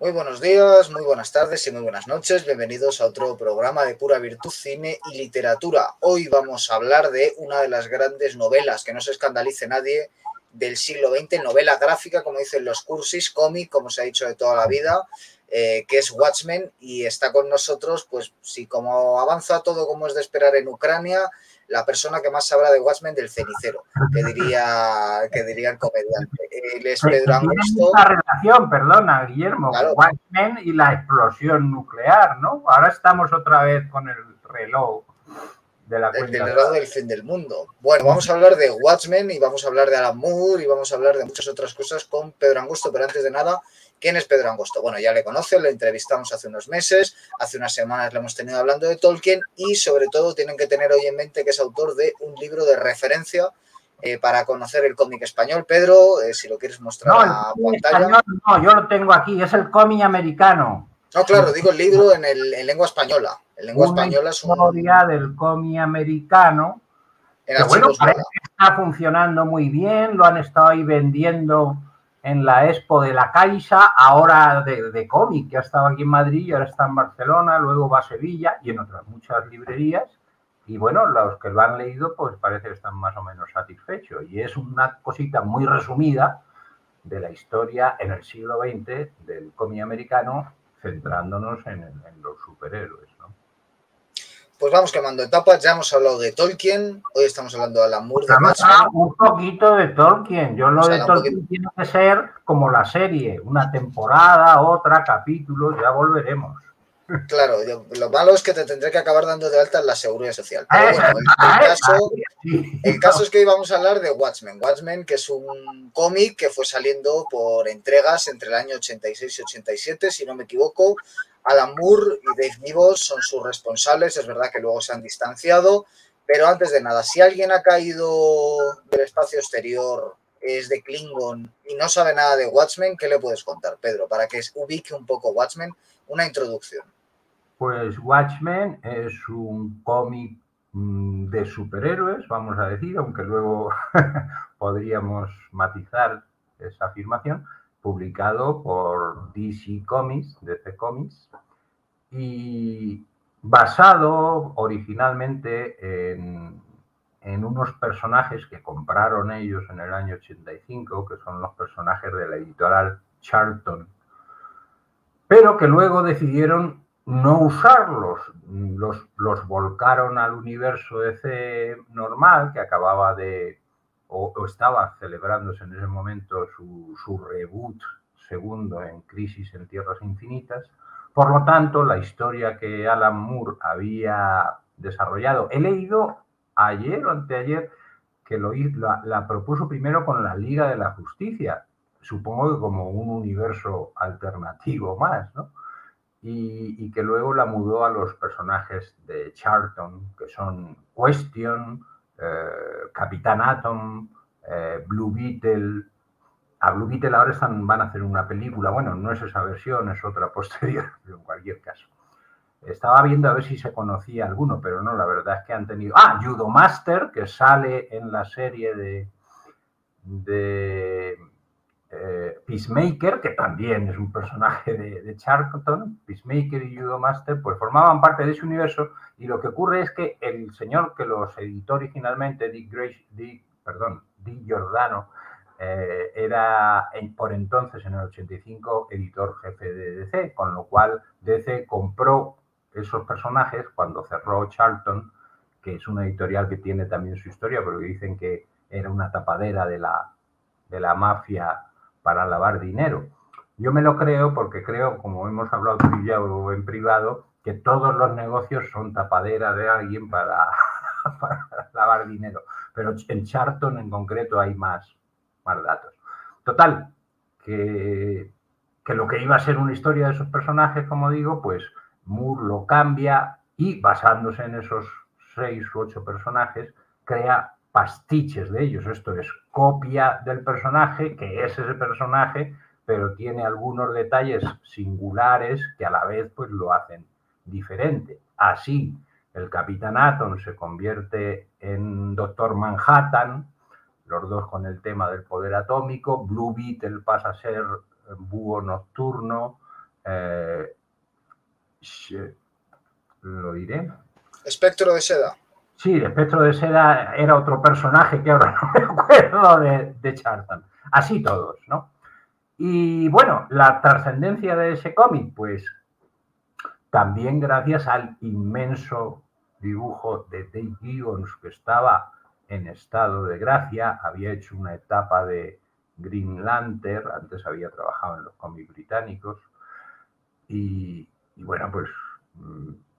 Muy buenos días, muy buenas tardes y muy buenas noches. Bienvenidos a otro programa de Pura Virtud, Cine y Literatura. Hoy vamos a hablar de una de las grandes novelas, que no se escandalice nadie, del siglo XX, novela gráfica, como dicen los cursis, cómic, como se ha dicho de toda la vida, que es Watchmen, y está con nosotros, pues si como avanza todo como es de esperar en Ucrania, la persona que más sabrá de Watchmen del cenicero, que diría el comediante. Él es Pedro Tienen Angosto. mucha relación, perdona, Guillermo, Claro, Watchmen y la explosión nuclear, ¿no? Ahora estamos otra vez con el reloj de la el cuenta del de reloj del fin del mundo. Bueno, vamos a hablar de Watchmen y vamos a hablar de Alan Moore y vamos a hablar de muchas otras cosas con Pedro Angosto, pero antes de nada, ¿quién es Pedro Angosto? Bueno, ya le conocen, le entrevistamos hace unos meses, hace unas semanas le hemos tenido hablando de Tolkien y sobre todo tienen que tener hoy en mente que es autor de un libro de referencia para conocer el cómic español. Pedro, si lo quieres mostrar No, el a cómic pantalla. español no, yo lo tengo aquí, es el cómic americano. No, claro, digo el libro en lengua española. En lengua Una española es un... historia del cómic americano En que, bueno, archivos parece Lola. que está funcionando muy bien, lo han estado ahí vendiendo en la Expo de la Caixa, ahora de cómic, que ha estado aquí en Madrid y ahora está en Barcelona, luego va a Sevilla y en otras muchas librerías. Y bueno, los que lo han leído, pues parece que están más o menos satisfechos. Y es una cosita muy resumida de la historia en el siglo XX del cómic americano, centrándonos en los superhéroes, ¿no? Pues vamos quemando etapas, ya hemos hablado de Tolkien, hoy estamos hablando de Alan Moore, de Vamos a Watchmen, un poquito de Tolkien. Yo lo vamos a de hablar un poquito... Tolkien tiene que ser como la serie, una temporada, otra, capítulos, ya volveremos. Claro, lo malo es que te tendré que acabar dando de alta en la Seguridad Social, pero bueno, el caso es que hoy vamos a hablar de Watchmen. Watchmen, que es un cómic que fue saliendo por entregas entre el año 86 y 87, si no me equivoco. Alan Moore y Dave Gibbons son sus responsables, es verdad que luego se han distanciado, pero antes de nada, si alguien ha caído del espacio exterior, es de Klingon y no sabe nada de Watchmen, ¿qué le puedes contar, Pedro? Para que ubique un poco Watchmen, una introducción. Pues Watchmen es un cómic de superhéroes, vamos a decir, aunque luego podríamos matizar esa afirmación, publicado por DC Comics, DC Comics, y basado originalmente en unos personajes que compraron ellos en el año 85, que son los personajes de la editorial Charlton, pero que luego decidieron no usarlos, los volcaron al universo DC normal, que acababa de, o estaba celebrándose en ese momento su reboot segundo en Crisis en Tierras Infinitas. Por lo tanto, la historia que Alan Moore había desarrollado, he leído ayer o anteayer que la propuso primero con la Liga de la Justicia, supongo que como un universo alternativo más, ¿no? Y que luego la mudó a los personajes de Charlton, que son Question, Capitán Atom, Blue Beetle. A Blue Beetle ahora van a hacer una película, bueno, no es esa versión, es otra posterior, pero en cualquier caso. Estaba viendo a ver si se conocía alguno, pero no, la verdad es que han tenido... Ah, Judo Master, que sale en la serie de Peacemaker, que también es un personaje de Charlton. Peacemaker y Judo Master pues formaban parte de ese universo, y lo que ocurre es que el señor que los editó originalmente, Dick Giordano, era por entonces, en el 85, editor jefe de DC, con lo cual DC compró esos personajes cuando cerró Charlton, que es una editorial que tiene también su historia, porque dicen que era una tapadera de la mafia para lavar dinero. Yo me lo creo porque creo, como hemos hablado tú y yo en privado, que todos los negocios son tapadera de alguien para lavar dinero. Pero en Charlton en concreto hay más datos. Total, que lo que iba a ser una historia de esos personajes, como digo, pues Moore lo cambia y, basándose en esos 6 u 8 personajes, crea pastiches de ellos. Esto es copia del personaje, que es ese personaje, pero tiene algunos detalles singulares que a la vez pues lo hacen diferente. Así, el Capitán Atom se convierte en Doctor Manhattan, los dos con el tema del poder atómico. Blue Beetle pasa a ser búho nocturno, lo diré. Espectro de Seda. Sí, Espectro de Seda era otro personaje que ahora no me acuerdo de Charlton. Así todos, ¿no? Y bueno, la trascendencia de ese cómic, pues también gracias al inmenso dibujo de Dave Gibbons, que estaba en estado de gracia, había hecho una etapa de Green Lantern, antes había trabajado en los cómics británicos, y bueno, pues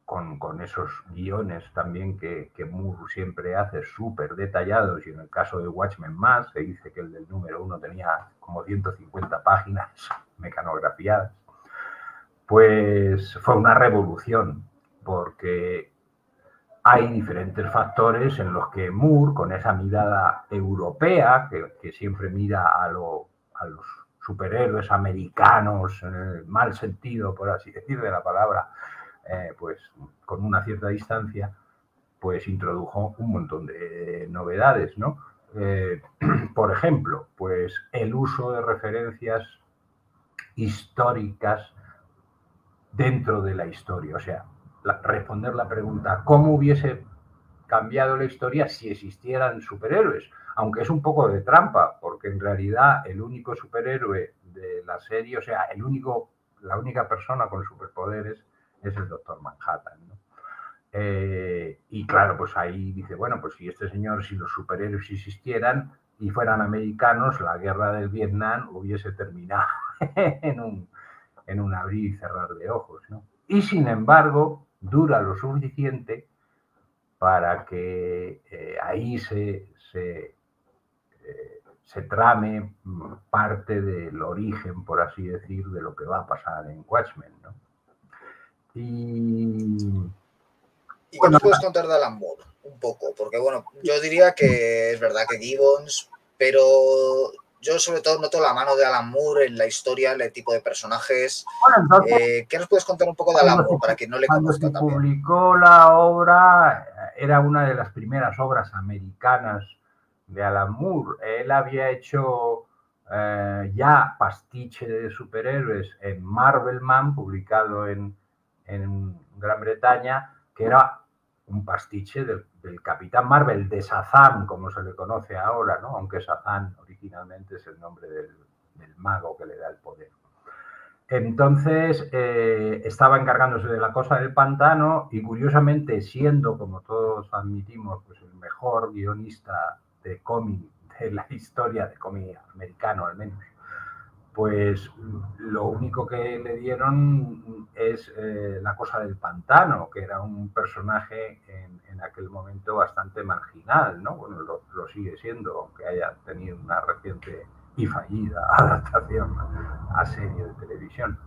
con esos guiones también que Moore siempre hace, súper detallados, y en el caso de Watchmen más, se dice que el del número 1 tenía como 150 páginas mecanografiadas, pues fue una revolución, porque hay diferentes factores en los que Moore, con esa mirada europea, que siempre mira a los superhéroes americanos, en el mal sentido, por así decir, de la palabra, pues con una cierta distancia, pues introdujo un montón de novedades, ¿no? Por ejemplo, pues el uso de referencias históricas dentro de la historia, o sea, responder la pregunta, ¿cómo hubiese cambiado la historia si existieran superhéroes? Aunque es un poco de trampa, porque en realidad el único superhéroe de la serie, o sea, la única persona con superpoderes es el Doctor Manhattan, ¿no? Y claro, pues ahí dice, bueno, pues si este señor, si los superhéroes existieran y fueran americanos, la guerra del Vietnam hubiese terminado en un abrir y cerrar de ojos, ¿no? Y sin embargo, dura lo suficiente para que ahí se trame parte del origen, por así decir, de lo que va a pasar en Watchmen, ¿no? ¿Y qué nos puedes contar de Alan Moore? Un poco, porque bueno, yo diría que es verdad que Gibbons, pero yo sobre todo noto la mano de Alan Moore en la historia, el tipo de personajes. Bueno, entonces, ¿Qué nos puedes contar un poco de Alan Moore para quien no le conozca también? también? Cuando se publicó la obra, era una de las primeras obras americanas de Alan Moore. Él había hecho ya pastiche de superhéroes en Marvelman, publicado en Gran Bretaña, que era un pastiche del Capitán Marvel, de Shazam, como se le conoce ahora, ¿no? Aunque Shazam originalmente es el nombre del mago que le da el poder. Entonces estaba encargándose de La Cosa del Pantano y curiosamente, siendo, como todos admitimos, pues el mejor guionista de cómic de la historia de cómic americano al menos, pues lo único que le dieron es La Cosa del Pantano, que era un personaje en aquel momento bastante marginal, ¿no? Bueno, lo sigue siendo, aunque haya tenido una reciente y fallida adaptación a serie de televisión.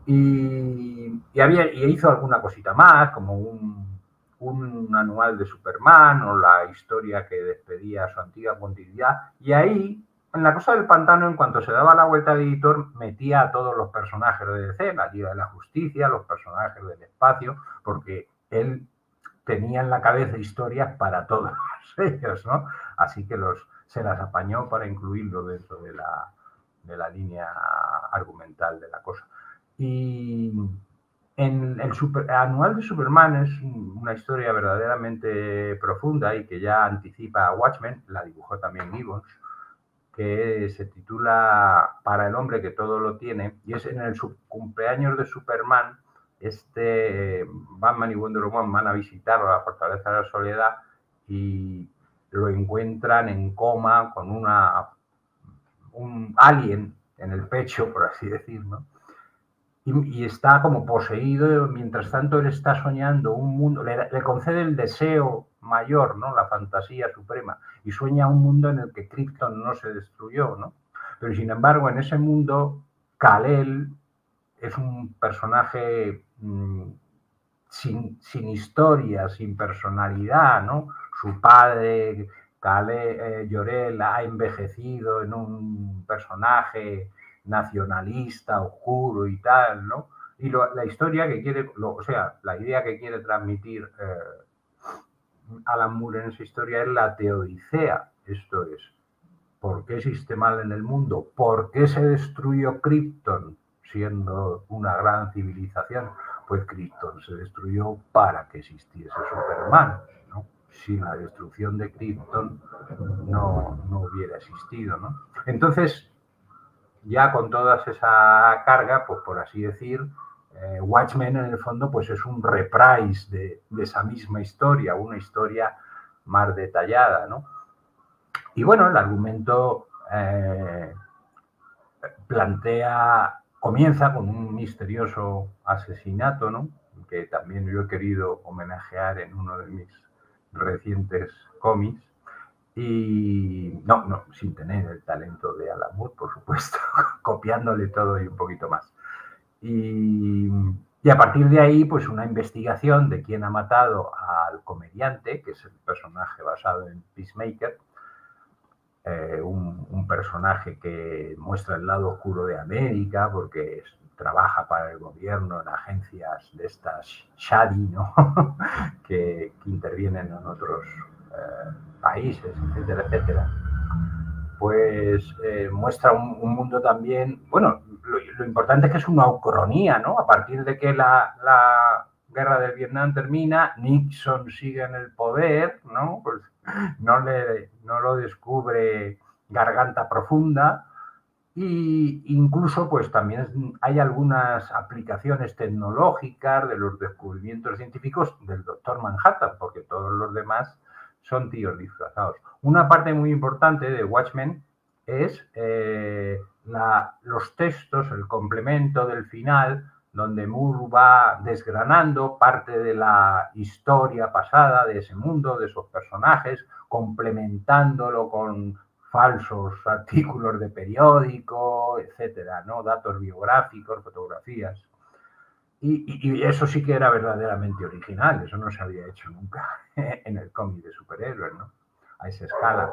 Y hizo alguna cosita más, como un anual de Superman o la historia que despedía a su antigua continuidad. Y ahí, en La Cosa del Pantano, en cuanto se daba la vuelta al editor, metía a todos los personajes de DC, la Liga de la Justicia, los personajes del espacio, porque él tenía en la cabeza historias para todos ellos, ¿no? Así que se las apañó para incluirlo dentro de la línea argumental de la cosa. Y en el anual de Superman es una historia verdaderamente profunda y que ya anticipa a Watchmen, la dibujó también Gibbons, que se titula Para el hombre que todo lo tiene, y es en el cumpleaños de Superman. Batman y Wonder Woman van a visitar la Fortaleza de la Soledad y lo encuentran en coma con un alien en el pecho, por así decirlo, y está como poseído. Mientras tanto, él está soñando un mundo, le concede el deseo mayor, ¿no? La fantasía suprema, y sueña un mundo en el que Krypton no se destruyó, ¿no? Pero sin embargo, en ese mundo, Kal-El es un personaje sin historia, sin personalidad, ¿no? Su padre, Jor-El, ha envejecido en un personaje nacionalista, oscuro y tal, ¿no? Y la historia que quiere, o sea, la idea que quiere transmitir Alan Moore en esa historia es la teodicea. Esto es, ¿por qué existe mal en el mundo? ¿Por qué se destruyó Krypton siendo una gran civilización, pues Krypton se destruyó para que existiese Superman, ¿no? Sin la destrucción de Krypton no hubiera existido, ¿no? Entonces, ya con toda esa carga, pues por así decir, Watchmen en el fondo pues es un reprise de esa misma historia, una historia más detallada, ¿no? Y bueno, el argumento comienza con un misterioso asesinato, ¿no? Que también yo he querido homenajear en uno de mis recientes cómics. Y no, sin tener el talento de Alan Moore, por supuesto, copiándole todo y un poquito más. Y a partir de ahí, pues una investigación de quién ha matado al comediante, que es el personaje basado en Peacemaker, un personaje que muestra el lado oscuro de América, porque trabaja para el gobierno en agencias de estas shady, ¿no? que intervienen en otros países, etcétera, etcétera. Pues muestra un mundo también, bueno, lo importante es que es una ucronía, ¿no? A partir de que la guerra del Vietnam termina, Nixon sigue en el poder, ¿no? Pues no lo descubre Garganta Profunda, y incluso pues también hay algunas aplicaciones tecnológicas de los descubrimientos científicos del Doctor Manhattan, porque todos los demás son tíos disfrazados. Una parte muy importante de Watchmen es los textos, el complemento del final, donde Moore va desgranando parte de la historia pasada de ese mundo, de esos personajes, complementándolo con falsos artículos de periódico, etcétera, ¿no? Datos biográficos, fotografías. Y eso sí que era verdaderamente original, eso no se había hecho nunca en el cómic de superhéroes, ¿no? A esa escala.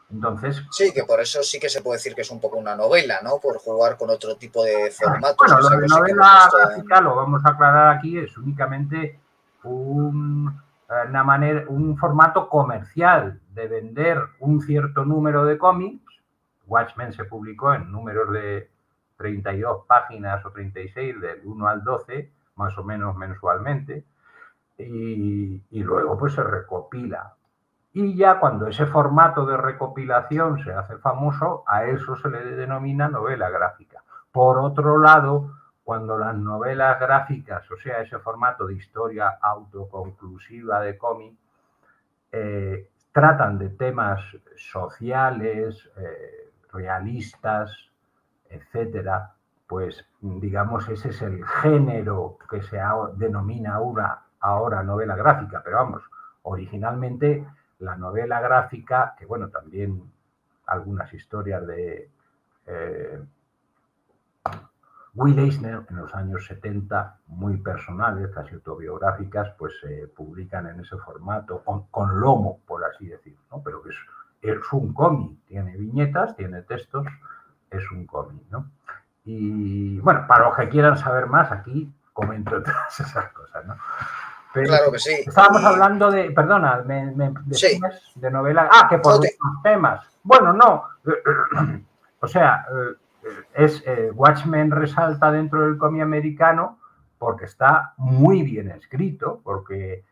Entonces... Sí, que por eso sí que se puede decir que es un poco una novela, ¿no? Por jugar con otro tipo de formatos. Bueno, lo de novela gráfica, lo vamos a aclarar aquí, es únicamente un formato comercial de vender un cierto número de cómics. Watchmen se publicó en números de 32 páginas o 36, del 1 al 12, más o menos mensualmente, y luego pues se recopila. Y ya cuando ese formato de recopilación se hace famoso, a eso se le denomina novela gráfica. Por otro lado, cuando las novelas gráficas, o sea, ese formato de historia autoconclusiva de cómic, tratan de temas sociales, realistas, etcétera, pues digamos ese es el género que se denomina ahora novela gráfica, pero vamos, originalmente la novela gráfica, que bueno, también algunas historias de Will Eisner en los años 70, muy personales, casi autobiográficas, pues se publican en ese formato, con lomo, por así decirlo, ¿no? Pero que es un cómic, tiene viñetas, tiene textos, es un cómic, ¿no? Y bueno, para los que quieran saber más, aquí comento todas esas cosas, ¿no? Pero claro que sí. Estábamos hablando de, perdona, me decías sí. De novela. Ah, que por los temas. Bueno, no. O sea, Watchmen resalta dentro del cómic americano porque está muy bien escrito, porque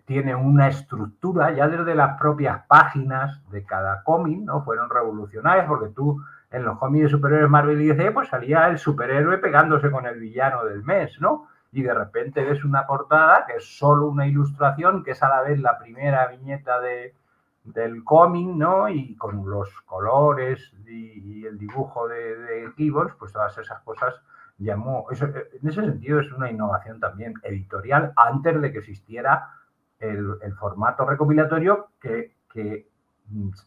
tiene una estructura ya desde las propias páginas de cada cómic, ¿no? Fueron revolucionarias porque tú en los cómics de superhéroes Marvel y DC pues salía el superhéroe pegándose con el villano del mes, ¿no? Y de repente ves una portada que es solo una ilustración, que es a la vez la primera viñeta del cómic, ¿no? Y con los colores y el dibujo de Gibbons, pues todas esas cosas llamó... Eso, en ese sentido es una innovación también editorial antes de que existiera el formato recopilatorio que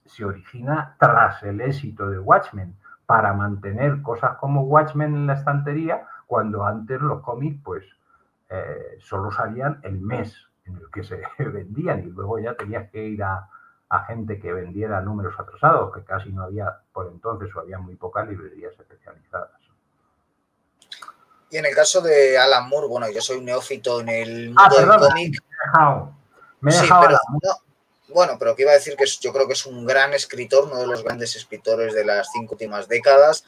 se origina tras el éxito de Watchmen, para mantener cosas como Watchmen en la estantería, cuando antes los cómics pues solo salían el mes en el que se vendían y luego ya tenías que ir a gente que vendiera números atrasados, que casi no había por entonces o había muy pocas librerías especializadas. Y en el caso de Alan Moore, bueno, yo soy un neófito en el mundo del cómic. Me he dejado pero, no, bueno, pero que iba a decir que yo creo que es un gran escritor, uno de los grandes escritores de las 5 últimas décadas.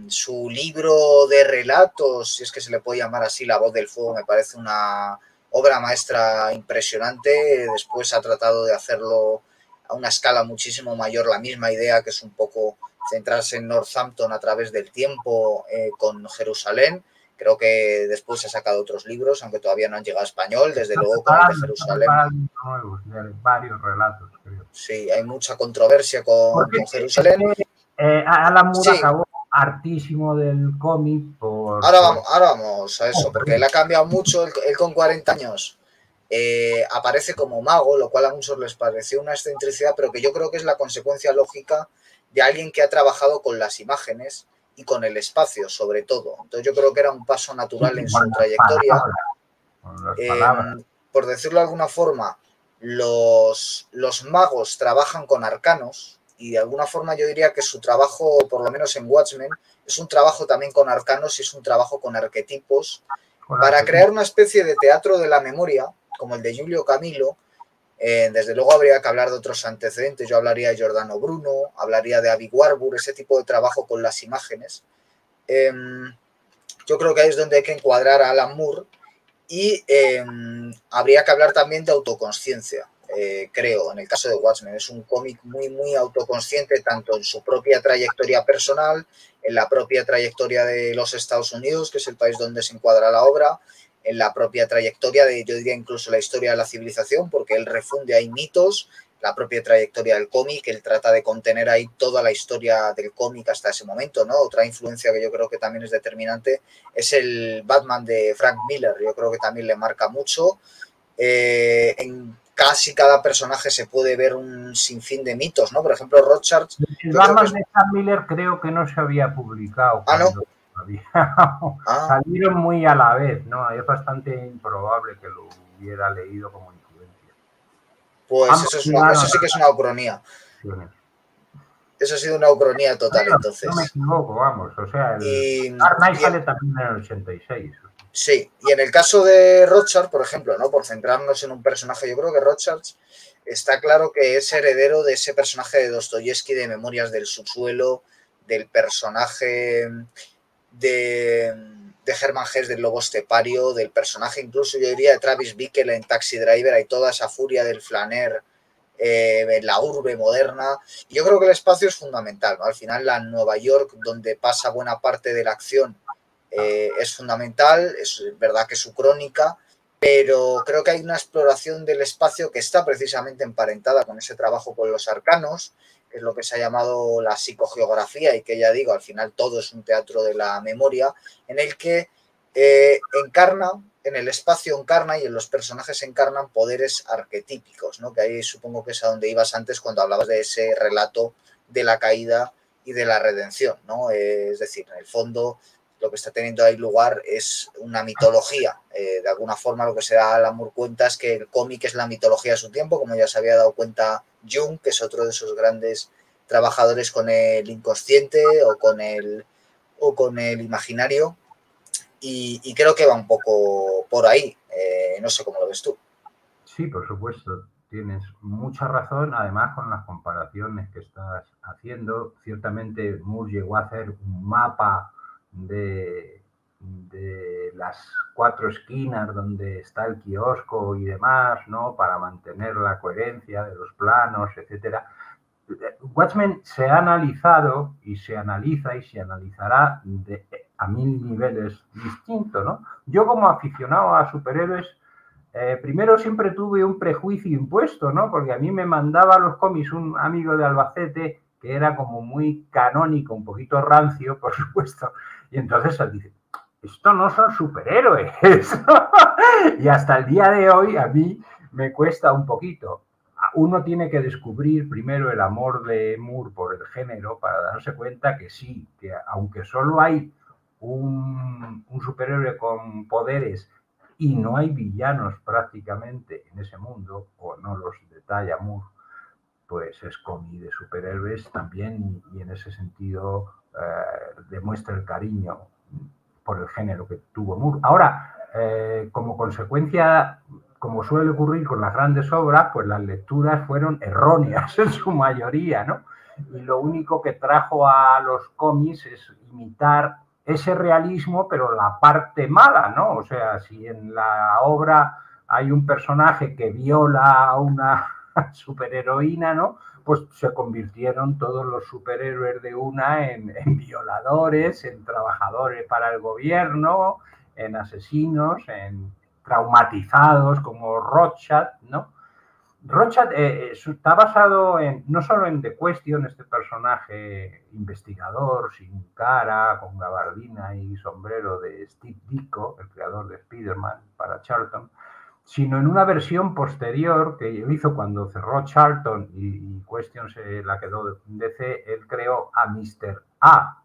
Su libro de relatos, si es que se le puede llamar así, La voz del fuego, me parece una obra maestra impresionante. Después ha tratado de hacerlo a una escala muchísimo mayor, la misma idea, que es un poco centrarse en Northampton a través del tiempo, con Jerusalén. Creo que después ha sacado otros libros, aunque todavía no han llegado a español, desde luego con el de Jerusalén. Varios relatos, creo. Sí, hay mucha controversia con Jerusalén. Alan Moore acabó hartísimo del cómic por... Ahora vamos a eso, porque él ha cambiado mucho. Él con 40 años aparece como mago, lo cual a muchos les pareció una excentricidad, pero que yo creo que es la consecuencia lógica de alguien que ha trabajado con las imágenes y con el espacio, sobre todo. Entonces yo creo que era un paso natural en su trayectoria. Por decirlo de alguna forma, los magos trabajan con arcanos, y de alguna forma yo diría que su trabajo, por lo menos en Watchmen, es un trabajo también con arcanos y es un trabajo con arquetipos para crear una especie de teatro de la memoria, como el de Giulio Camillo. Desde luego habría que hablar de otros antecedentes. Yo hablaría de Giordano Bruno, hablaría de Abby Warburg, ese tipo de trabajo con las imágenes. Yo creo que ahí es donde hay que encuadrar a Alan Moore, y habría que hablar también de autoconsciencia. Creo, en el caso de Watchmen, es un cómic muy, muy autoconsciente, tanto en su propia trayectoria personal, en la propia trayectoria de los Estados Unidos, que es el país donde se encuadra la obra, en la propia trayectoria de, yo diría, incluso la historia de la civilización, porque él refunde ahí mitos, la propia trayectoria del cómic. Él trata de contener ahí toda la historia del cómic hasta ese momento, ¿no? Otra influencia que yo creo que también es determinante es el Batman de Frank Miller. Yo creo que también le marca mucho. En casi cada personaje se puede ver un sinfín de mitos, ¿no? Por ejemplo, Rorschach. El Batman de Frank Miller creo que no se había publicado. Ah, ¿no? Salieron muy a la vez, ¿no? Es bastante improbable que lo hubiera leído como influencia. Pues eso sí que es una ucronía. Eso ha sido una ucronía total, entonces. No me equivoco, vamos. O sea, el Dark Knight sale también en el 86. Sí, y en el caso de Rorschach, por ejemplo, ¿no? Por centrarnos en un personaje, yo creo que Rorschach está claro que es heredero de ese personaje de Dostoyevsky, de Memorias del subsuelo, del personaje de Hermann Hesse, del lobo estepario, del personaje incluso, yo diría, de Travis Bickle en Taxi Driver. Hay toda esa furia del flaner en la urbe moderna. Y yo creo que el espacio es fundamental, ¿no? Al final, la Nueva York, donde pasa buena parte de la acción, es fundamental. Es verdad que es su crónica, pero creo que hay una exploración del espacio que está precisamente emparentada con ese trabajo con los arcanos, que es lo que se ha llamado la psicogeografía, y que ya digo, al final todo es un teatro de la memoria, en el que encarna, en el espacio encarna y en los personajes encarnan poderes arquetípicos, ¿no? Que ahí supongo que es a donde ibas antes cuando hablabas de ese relato de la caída y de la redención, ¿no? Es decir, en el fondo lo que está teniendo ahí lugar es una mitología. De alguna forma lo que se da Alan Moore cuenta es que el cómic es la mitología de su tiempo, como ya se había dado cuenta Jung, que es otro de esos grandes trabajadores con el inconsciente o con el imaginario, y creo que va un poco por ahí. No sé cómo lo ves tú. Sí, por supuesto, tienes mucha razón, además con las comparaciones que estás haciendo. Ciertamente Moore llegó a hacer un mapa de las 4 esquinas donde está el kiosco y demás, ¿no? Para mantener la coherencia de los planos, etcétera. Watchmen se ha analizado y se analiza y se analizará a 1000 niveles distintos, ¿no? Yo, como aficionado a superhéroes, primero siempre tuve un prejuicio impuesto, ¿no? Porque a mí me mandaba los cómics un amigo de Albacete que era como muy canónico, un poquito rancio, por supuesto, y entonces él dice, esto no son superhéroes. Y hasta el día de hoy a mí me cuesta un poquito. Uno tiene que descubrir primero el amor de Moore por el género para darse cuenta que sí, que aunque solo hay un superhéroe con poderes y no hay villanos prácticamente en ese mundo, o no los detalla Moore, pues es cómic de superhéroes también, y en ese sentido demuestra el cariño por el género que tuvo Moore. Ahora, como consecuencia, como suele ocurrir con las grandes obras, pues las lecturas fueron erróneas en su mayoría, ¿no? y lo único que trajo a los cómics es imitar ese realismo, pero la parte mala, ¿no? O sea, si en la obra hay un personaje que viola a una superheroína, ¿no? Pues se convirtieron todos los superhéroes de una en violadores, en trabajadores para el gobierno, en asesinos, en traumatizados como Rorschach, ¿no? Rorschach está basado no solo en The Question, este personaje investigador sin cara, con gabardina y sombrero de Steve Ditko, el creador de Spider-Man para Charlton, sino en una versión posterior que hizo cuando cerró Charlton y Question se la quedó en DC. Él creó a Mr. A,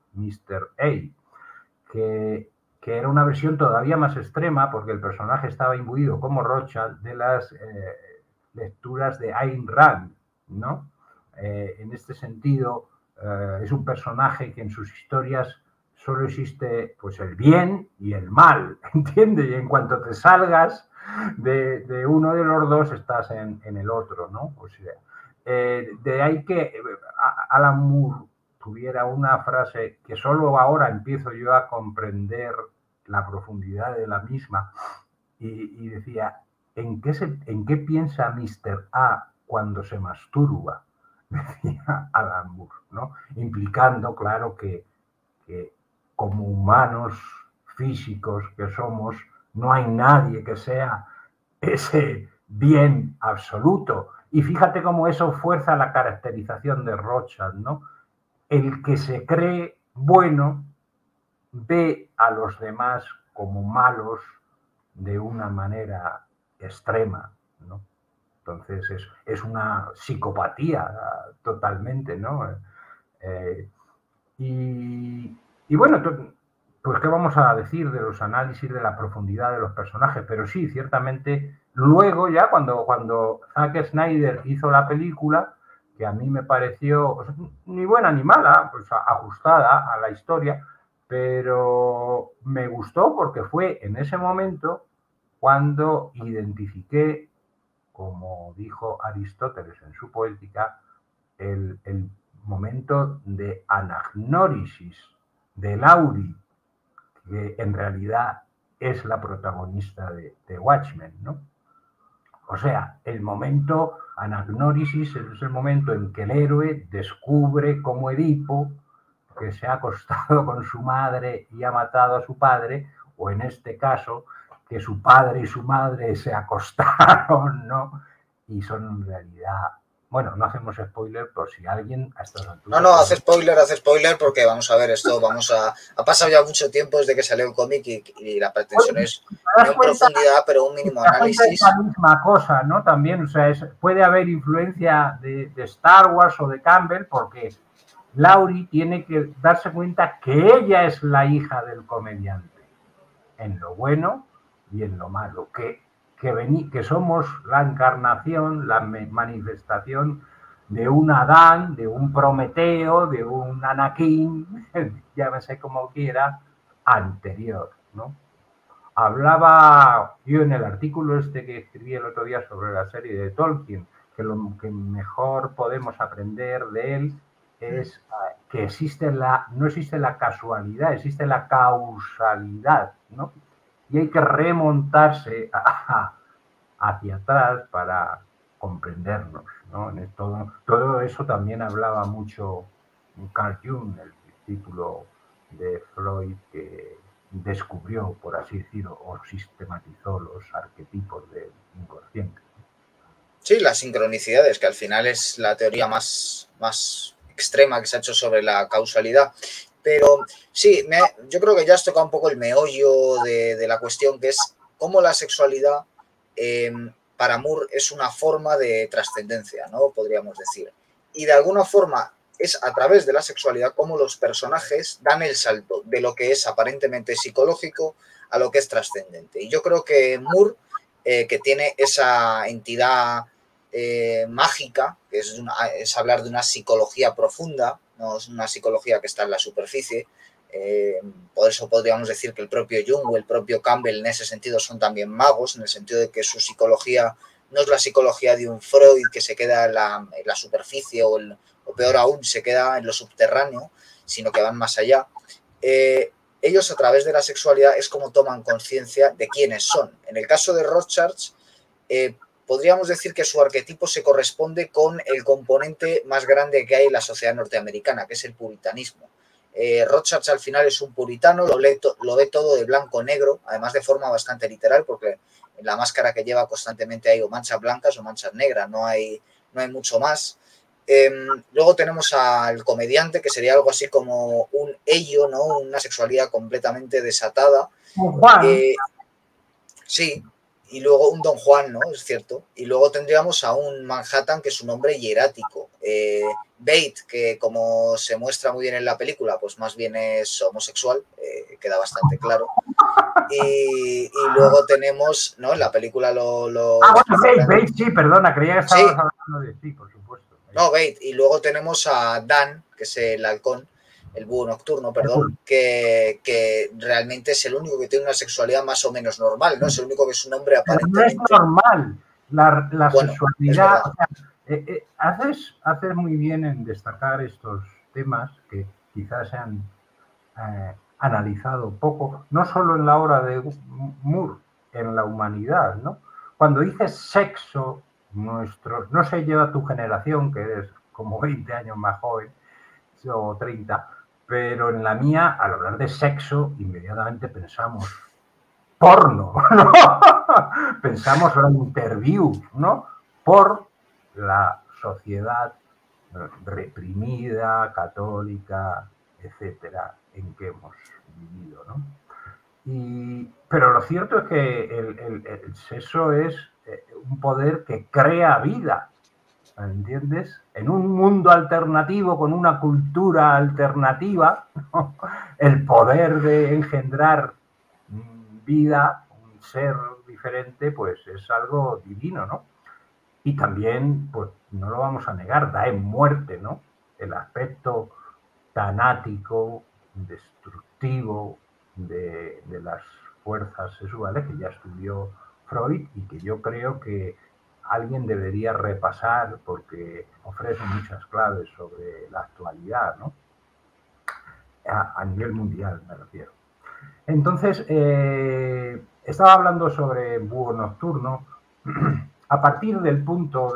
que era una versión todavía más extrema porque el personaje estaba imbuido como Rorschach de las lecturas de Ayn Rand, ¿no? En este sentido, es un personaje que en sus historias solo existe pues el bien y el mal, ¿entiendes? Y en cuanto te salgas de uno de los dos, estás en el otro, ¿no? O sea, de ahí que Alan Moore tuviera una frase que solo ahora empiezo yo a comprender la profundidad de la misma, y decía: ¿en qué piensa Mr. A cuando se masturba? Decía Alan Moore, ¿no? Implicando, claro, que como humanos físicos que somos, no hay nadie que sea ese bien absoluto. Y fíjate cómo eso fuerza la caracterización de Rorschach, ¿no? El que se cree bueno ve a los demás como malos de una manera extrema, ¿no? Entonces es una psicopatía totalmente, ¿no? Y bueno, pues qué vamos a decir de los análisis de la profundidad de los personajes, pero sí, ciertamente, luego ya cuando Zack Snyder hizo la película, que a mí me pareció pues, ni buena ni mala, pues ajustada a la historia, pero me gustó porque fue en ese momento cuando identifiqué, como dijo Aristóteles en su Poética, el momento de anagnórisis de Laurie, que en realidad es la protagonista de Watchmen, ¿no? O sea, el momento anagnórisis es el momento en que el héroe descubre como Edipo, que se ha acostado con su madre y ha matado a su padre, o en este caso, que su padre y su madre se acostaron, ¿no? Y son en realidad... Bueno, no hacemos spoiler por si alguien a estas alturas... No, hace spoiler porque vamos a ver esto, ha pasado ya mucho tiempo desde que salió el cómic y la pretensión es no en profundidad, pero un mínimo análisis. Es la misma cosa, ¿no? También, o sea, puede haber influencia de Star Wars o de Campbell porque Laurie tiene que darse cuenta que ella es la hija del comediante, en lo bueno y en lo malo, que somos la encarnación, la manifestación de un Adán, de un Prometeo, de un Anakin, llámese como quiera, anterior, ¿no? Hablaba yo en el artículo este que escribí el otro día sobre la serie de Tolkien, que lo que mejor podemos aprender de él es que no existe la casualidad, existe la causalidad, ¿no? Y hay que remontarse hacia atrás para comprendernos, ¿no? Todo eso también hablaba mucho Carl Jung, el discípulo de Freud, que descubrió, por así decirlo, o sistematizó los arquetipos del inconsciente. Sí, las sincronicidades, que al final es la teoría más extrema que se ha hecho sobre la causalidad. Pero sí, yo creo que ya has tocado un poco el meollo de la cuestión, que es cómo la sexualidad para Moore es una forma de trascendencia, ¿no? Podríamos decir. Y de alguna forma es a través de la sexualidad cómo los personajes dan el salto de lo que es aparentemente psicológico a lo que es trascendente. Y yo creo que Moore, que tiene esa entidad mágica, que es hablar de una psicología profunda, no es una psicología que está en la superficie. Por eso podríamos decir que el propio Jung o el propio Campbell en ese sentido son también magos, en el sentido de que su psicología no es la psicología de un Freud que se queda en la superficie o o peor aún, se queda en lo subterráneo, sino que van más allá. Ellos a través de la sexualidad es como toman conciencia de quiénes son. En el caso de Rorschach, podríamos decir que su arquetipo se corresponde con el componente más grande que hay en la sociedad norteamericana, que es el puritanismo. Rorschach al final es un puritano, lo ve todo de blanco-negro, además de forma bastante literal, porque en la máscara que lleva constantemente hay o manchas blancas o manchas negras, no hay mucho más. Luego tenemos al comediante, que sería algo así como un ello, ¿no? Una sexualidad completamente desatada. Juan. Sí, y luego un Don Juan, ¿no? Es cierto. Y luego tendríamos a un Manhattan, que es un hombre hierático. Bate, que como se muestra muy bien en la película, pues más bien es homosexual, queda bastante claro. Y luego tenemos, ¿no? En la película Bate, sí, perdona, creía que estabas hablando de sí, por supuesto. No, Bate. Y luego tenemos a Dan, que es el halcón, el búho nocturno, perdón, que realmente es el único que tiene una sexualidad más o menos normal, ¿no? Es el único que es un hombre aparentemente... No es normal la sexualidad. O sea, haces muy bien en destacar estos temas que quizás se han analizado poco, no solo en la obra de Moore, en la humanidad, ¿no? Cuando dices sexo, no se lleva tu generación, que eres como 20 años más joven, o 30, pero en la mía, al hablar de sexo, inmediatamente pensamos porno, ¿no? Pensamos la interview, ¿no? Por la sociedad reprimida, católica, etcétera, en que hemos vivido, ¿no? Pero lo cierto es que el sexo es un poder que crea vida, ¿entiendes? En un mundo alternativo, con una cultura alternativa, ¿no? El poder de engendrar vida, un ser diferente, pues es algo divino, ¿no? Y también, pues no lo vamos a negar, da en muerte, ¿no? El aspecto tanático, destructivo de las fuerzas sexuales que ya estudió Freud y que yo creo que alguien debería repasar porque ofrece muchas claves sobre la actualidad, ¿no? A nivel mundial, me refiero. Entonces, estaba hablando sobre Búho Nocturno a partir de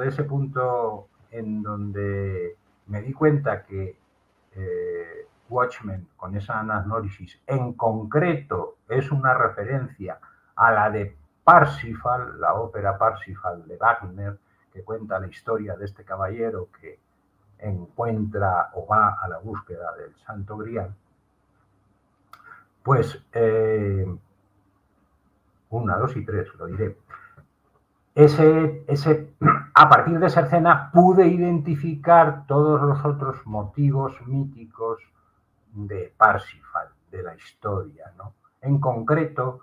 ese punto en donde me di cuenta que Watchmen, con esa anagnórisis, en concreto es una referencia a la de Parsifal, la ópera Parsifal de Wagner, que cuenta la historia de este caballero que encuentra o va a la búsqueda del Santo Grial. Pues 1, 2 y 3, lo diré. A partir de esa escena pude identificar todos los otros motivos míticos de Parsifal, de la historia, ¿no? En concreto,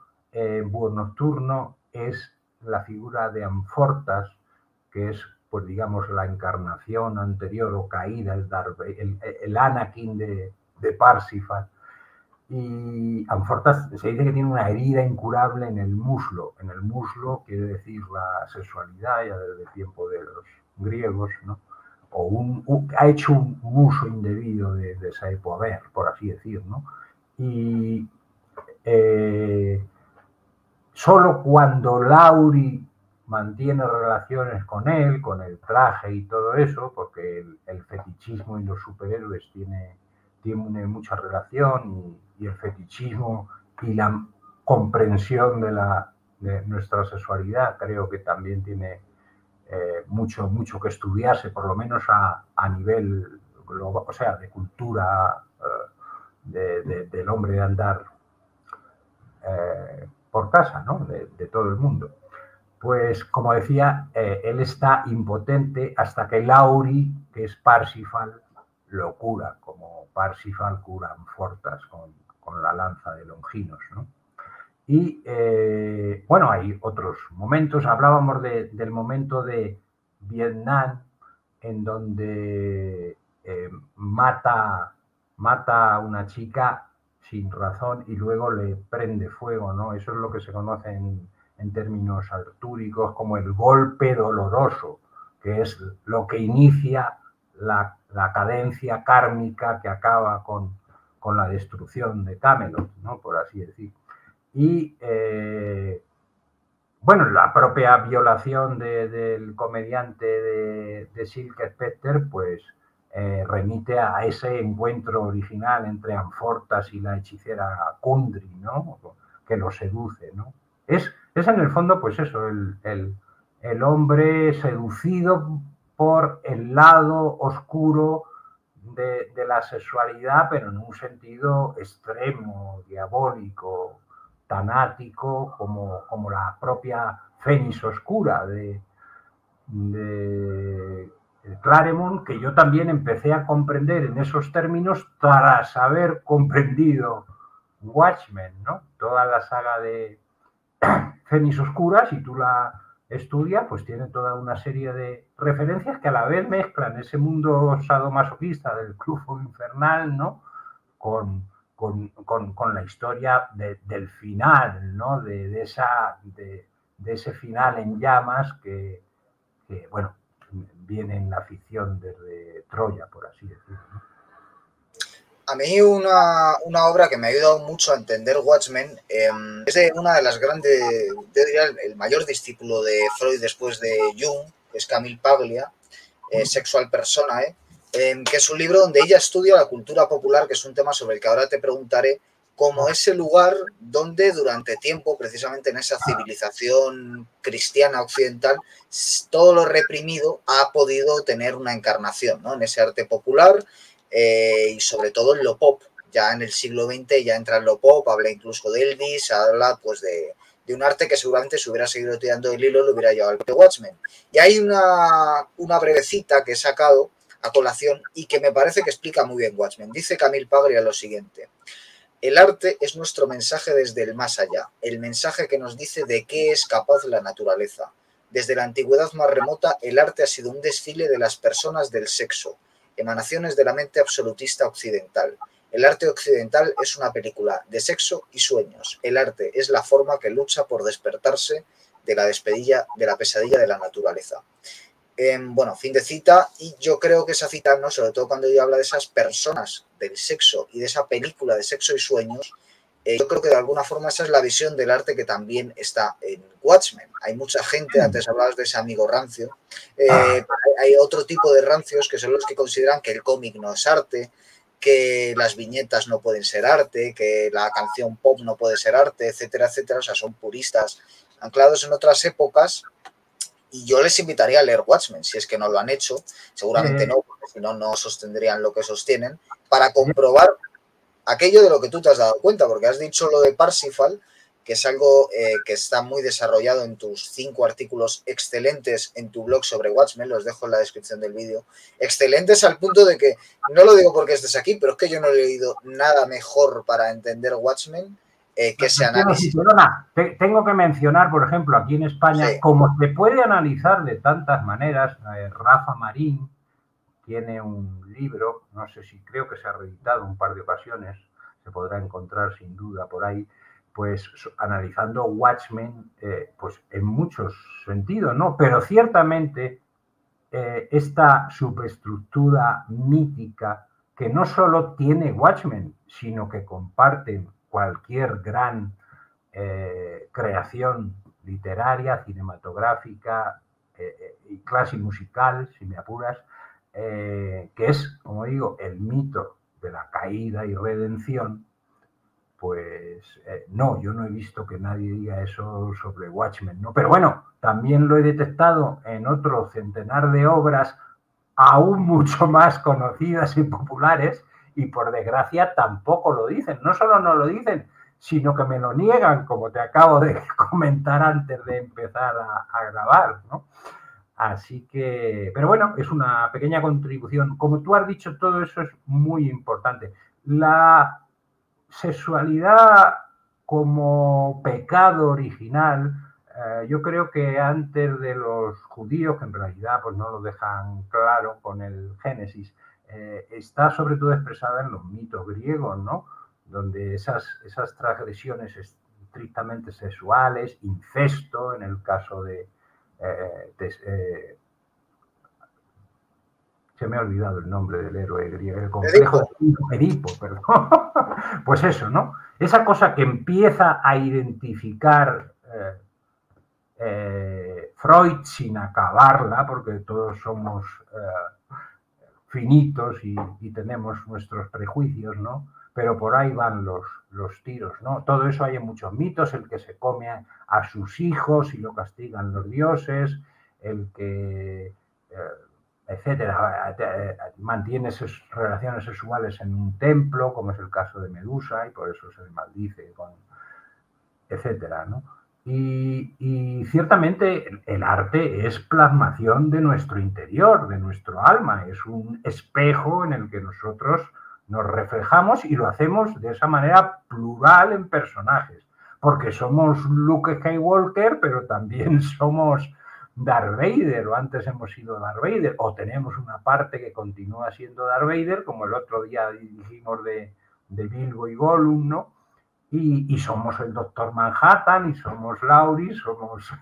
Búho Nocturno es la figura de Amfortas, que es, pues digamos, la encarnación anterior o caída, el Anakin de Parsifal. Y Amfortas se dice que tiene una herida incurable en el muslo. En el muslo quiere decir la sexualidad, ya desde el tiempo de los griegos, ¿no? Ha hecho un uso indebido de ese poder, por así decir, ¿no? Y solo cuando Laurie mantiene relaciones con él, con el traje y todo eso, porque el fetichismo y los superhéroes tiene mucha relación y el fetichismo y la comprensión de nuestra sexualidad creo que también tiene mucho que estudiarse, por lo menos a nivel global, o sea, de cultura del hombre de andar por casa, ¿no? De todo el mundo. Pues, como decía, él está impotente hasta que Laurie, que es Parsifal, lo cura, como Parsifal cura Amfortas con la lanza de Longinos, ¿no? Y, bueno, hay otros momentos. Hablábamos del momento de Vietnam, en donde mata a una chica sin razón y luego le prende fuego, ¿no? Eso es lo que se conoce en términos artúricos como el golpe doloroso, que es lo que inicia la cadencia kármica que acaba con la destrucción de Camelot, ¿no? Por así decir. Y, bueno, la propia violación del comediante de Silke Spectre, pues remite a ese encuentro original entre Amfortas y la hechicera Kundry, ¿no? Que lo seduce, ¿no? Es en el fondo, pues eso, el hombre seducido por el lado oscuro de la sexualidad, pero en un sentido extremo, diabólico, tanático, como la propia Fénix Oscura de Claremont, que yo también empecé a comprender en esos términos tras haber comprendido Watchmen, ¿no? Toda la saga de Fénix Oscura, si tú la estudias, pues tiene toda una serie de referencias que a la vez mezclan ese mundo sadomasoquista del club infernal, ¿no? Con la historia del final, ¿no? De ese final en llamas que, bueno, viene en la ficción desde Troya, por así decirlo, ¿no? A mí una obra que me ha ayudado mucho a entender Watchmen es de una de las grandes, yo diría el mayor discípulo de Freud después de Jung, que es Camille Paglia, Sexual Personae, que es un libro donde ella estudia la cultura popular, que es un tema sobre el que ahora te preguntaré, como ese lugar donde durante tiempo, precisamente en esa civilización cristiana occidental, todo lo reprimido ha podido tener una encarnación, ¿no? En ese arte popular y sobre todo en lo pop. Ya en el siglo XX ya entra en lo pop, habla incluso de Elvis, habla pues de un arte que seguramente si hubiera seguido tirando el hilo lo hubiera llevado al Watchmen. Y hay una brevecita que he sacado a colación y que me parece que explica muy bien Watchmen. Dice Camille Paglia lo siguiente: el arte es nuestro mensaje desde el más allá, el mensaje que nos dice de qué es capaz la naturaleza. Desde la antigüedad más remota, el arte ha sido un desfile de las personas del sexo, emanaciones de la mente absolutista occidental. El arte occidental es una película de sexo y sueños. El arte es la forma que lucha por despertarse de la pesadilla de la naturaleza. Bueno, fin de cita, y yo creo que esa cita, ¿no? Sobre todo cuando ella habla de esas personas del sexo y de esa película de sexo y sueños, yo creo que de alguna forma esa es la visión del arte que también está en Watchmen. Hay mucha gente, antes hablabas de ese amigo rancio, hay otro tipo de rancios que son los que consideran que el cómic no es arte, que las viñetas no pueden ser arte, que la canción pop no puede ser arte, etcétera, etcétera. O sea, son puristas anclados en otras épocas. Y yo les invitaría a leer Watchmen, si es que no lo han hecho, seguramente no, porque si no, no sostendrían lo que sostienen, para comprobar aquello de lo que tú te has dado cuenta, porque has dicho lo de Parsifal, que es algo que está muy desarrollado en tus 5 artículos excelentes en tu blog sobre Watchmen, los dejo en la descripción del vídeo, excelentes al punto de que, no lo digo porque estés aquí, pero es que yo no he leído nada mejor para entender Watchmen que ese análisis. Tengo que mencionar, por ejemplo, aquí en España, Sí. como se puede analizar de tantas maneras, Rafa Marín tiene un libro, no sé si creo que se ha reeditado un par de ocasiones, se podrá encontrar sin duda por ahí, pues analizando Watchmen, pues en muchos sentidos, ¿no? Pero ciertamente esta superestructura mítica que no solo tiene Watchmen, sino que comparten cualquier gran creación literaria, cinematográfica y casi musical, si me apuras, que es, como digo, el mito de la caída y redención, pues no, yo no he visto que nadie diga eso sobre Watchmen, ¿no? Pero bueno, también lo he detectado en otro centenar de obras aún mucho más conocidas y populares y por desgracia tampoco lo dicen. No solo no lo dicen, sino que me lo niegan, como te acabo de comentar antes de empezar a grabar, ¿no? Así que, pero bueno, es una pequeña contribución. Como tú has dicho, todo eso es muy importante. La sexualidad como pecado original, yo creo que antes de los judíos, que en realidad pues no lo dejan claro con el Génesis, está sobre todo expresada en los mitos griegos, ¿no? Donde esas transgresiones estrictamente sexuales, incesto, en el caso de se me ha olvidado el nombre del héroe griego, el complejo de Edipo, perdón. Pues eso, ¿no? Esa cosa que empieza a identificar Freud sin acabarla, porque todos somos finitos y tenemos nuestros prejuicios, ¿no? Pero por ahí van los tiros, ¿no? Todo eso hay en muchos mitos, el que se come a sus hijos y lo castigan los dioses, el que, etcétera, mantiene sus relaciones sexuales en un templo, como es el caso de Medusa, y por eso se le maldice, etcétera, ¿no? Y ciertamente el arte es plasmación de nuestro interior, de nuestro alma, es un espejo en el que nosotros nos reflejamos y lo hacemos de esa manera plural en personajes, porque somos Luke Skywalker, pero también somos Darth Vader, o antes hemos sido Darth Vader, o tenemos una parte que continúa siendo Darth Vader, como el otro día dijimos de Bilbo y Gollum, ¿no? Y somos el Doctor Manhattan, y somos Laurie, somos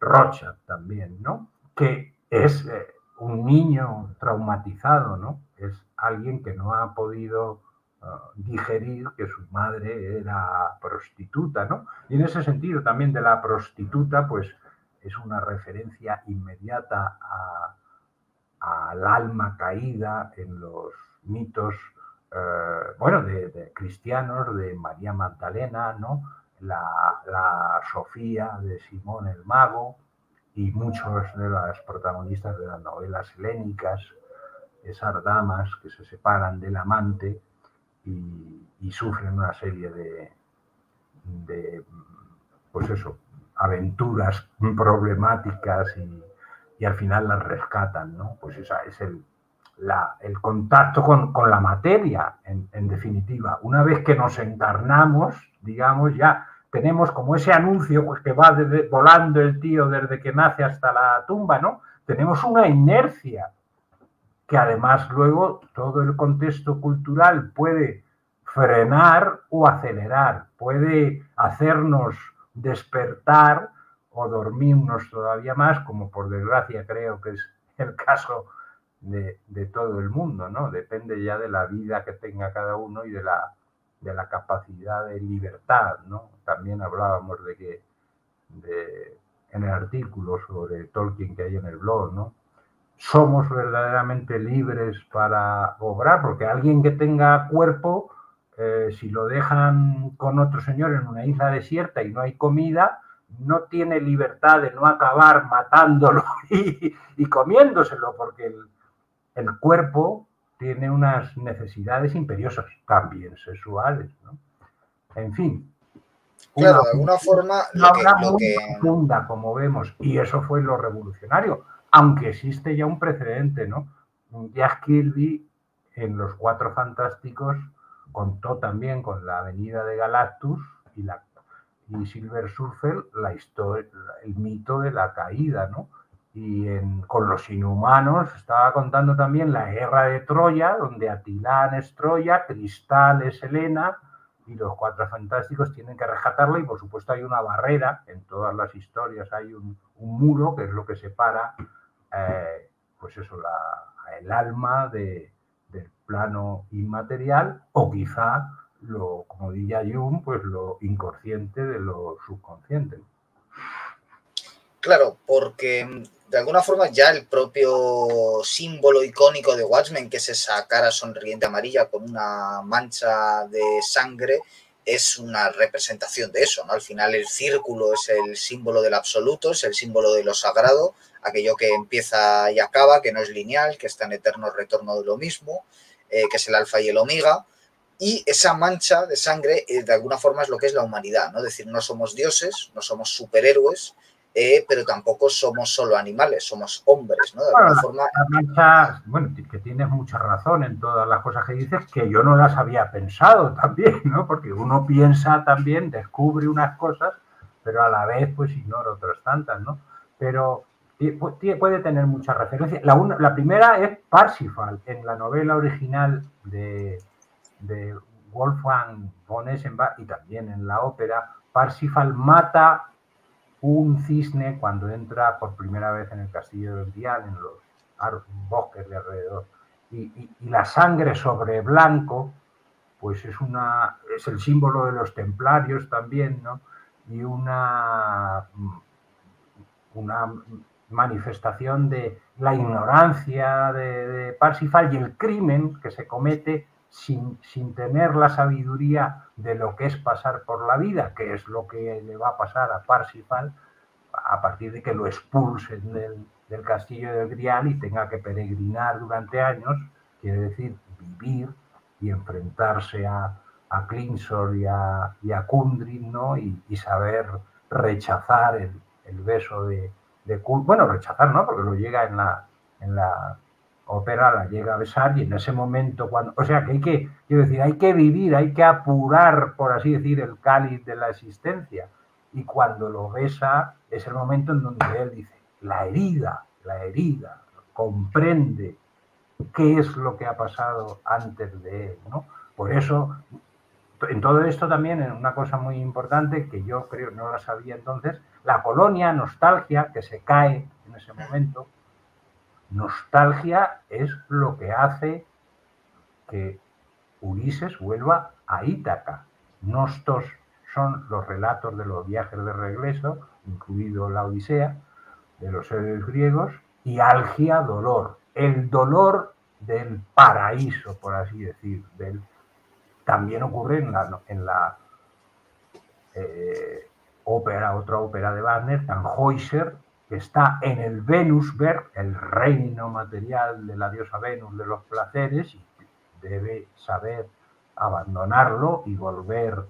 Rorschach también, ¿no? Que es un niño traumatizado, ¿no? Es alguien que no ha podido digerir que su madre era prostituta, ¿no? Y en ese sentido también de la prostituta, pues es una referencia inmediata al alma caída en los mitos bueno, de cristianos, de María Magdalena, ¿no? La Sofía de Simón el Mago y muchos de las protagonistas de las novelas helénicas, esas damas que se separan del amante y sufren una serie de pues eso, aventuras problemáticas y al final las rescatan, ¿no? Pues esa es el contacto con la materia, en definitiva. Una vez que nos encarnamos, digamos, ya tenemos como ese anuncio pues, que va volando el tío desde que nace hasta la tumba, ¿no? Tenemos una inercia que además luego todo el contexto cultural puede frenar o acelerar, puede hacernos despertar o dormirnos todavía más, como por desgracia creo que es el caso de todo el mundo, ¿no? Depende ya de la vida que tenga cada uno y de la capacidad de libertad, ¿no? También hablábamos de que en el artículo sobre Tolkien que hay en el blog, ¿no? Somos verdaderamente libres para obrar, porque alguien que tenga cuerpo, si lo dejan con otro señor en una isla desierta y no hay comida, no tiene libertad de no acabar matándolo y comiéndoselo, porque el cuerpo tiene unas necesidades imperiosas, también sexuales, ¿no? En fin. Claro, de alguna forma lo que profunda, como vemos, y eso fue lo revolucionario, aunque existe ya un precedente, ¿no? Jack Kirby en Los Cuatro Fantásticos contó también con la venida de Galactus y Silver Surfer la historia, el mito de la caída, ¿no? Y con los inhumanos estaba contando también la guerra de Troya, donde Atilán es Troya, Cristal es Helena, y los Cuatro Fantásticos tienen que rescatarla, y por supuesto hay una barrera, en todas las historias hay un muro que es lo que separa pues eso, el alma del plano inmaterial, o quizá, como diría Jung, pues lo inconsciente de lo subconsciente. Claro, porque de alguna forma ya el propio símbolo icónico de Watchmen, que es esa cara sonriente amarilla con una mancha de sangre, es una representación de eso, ¿no? Al final el círculo es el símbolo del absoluto, es el símbolo de lo sagrado, aquello que empieza y acaba, que no es lineal, que está en eterno retorno de lo mismo, que es el alfa y el omega. Y esa mancha de sangre, de alguna forma, es lo que es la humanidad, ¿no? Es decir, no somos dioses, no somos superhéroes, pero tampoco somos solo animales, somos hombres, ¿no? De alguna forma. La mancha, bueno, que tienes mucha razón en todas las cosas que dices, que yo no las había pensado también, ¿no? Porque uno piensa también, descubre unas cosas, pero a la vez pues ignora otras tantas, ¿no? Pero puede tener muchas referencias. La primera es Parsifal, en la novela original de Wolfgang von Eschenbach, y también en la ópera. Parsifal mata un cisne cuando entra por primera vez en el castillo de Odial, en los bosques de alrededor. Y la sangre sobre blanco, pues es el símbolo de los templarios también, ¿no? Y una manifestación de la ignorancia de Parsifal y el crimen que se comete sin tener la sabiduría de lo que es pasar por la vida, que es lo que le va a pasar a Parsifal a partir de que lo expulsen del castillo del Grial y tenga que peregrinar durante años, quiere decir vivir y enfrentarse a Clinsor y a Kundrin, ¿no? Y saber rechazar el beso de Kundrin. Bueno, rechazar, ¿no? Porque lo llega en la ópera, la llega a besar, y en ese momento, o sea, que quiero decir, hay que vivir, hay que apurar, por así decir, el cáliz de la existencia. Y cuando lo besa, es el momento en donde él dice, la herida, comprende qué es lo que ha pasado antes de él, ¿no? Por eso, en todo esto también, en una cosa muy importante que yo creo no la sabía entonces, la colonia, nostalgia, que se cae en ese momento, nostalgia es lo que hace que Ulises vuelva a Ítaca. Nostos son los relatos de los viajes de regreso, incluido la Odisea, de los héroes griegos, y algia, dolor. El dolor del paraíso, por así decir. También ocurre en la otra ópera de Wagner, Tannhäuser, que está en el Venusberg, el reino material de la diosa Venus de los placeres, y debe saber abandonarlo y volver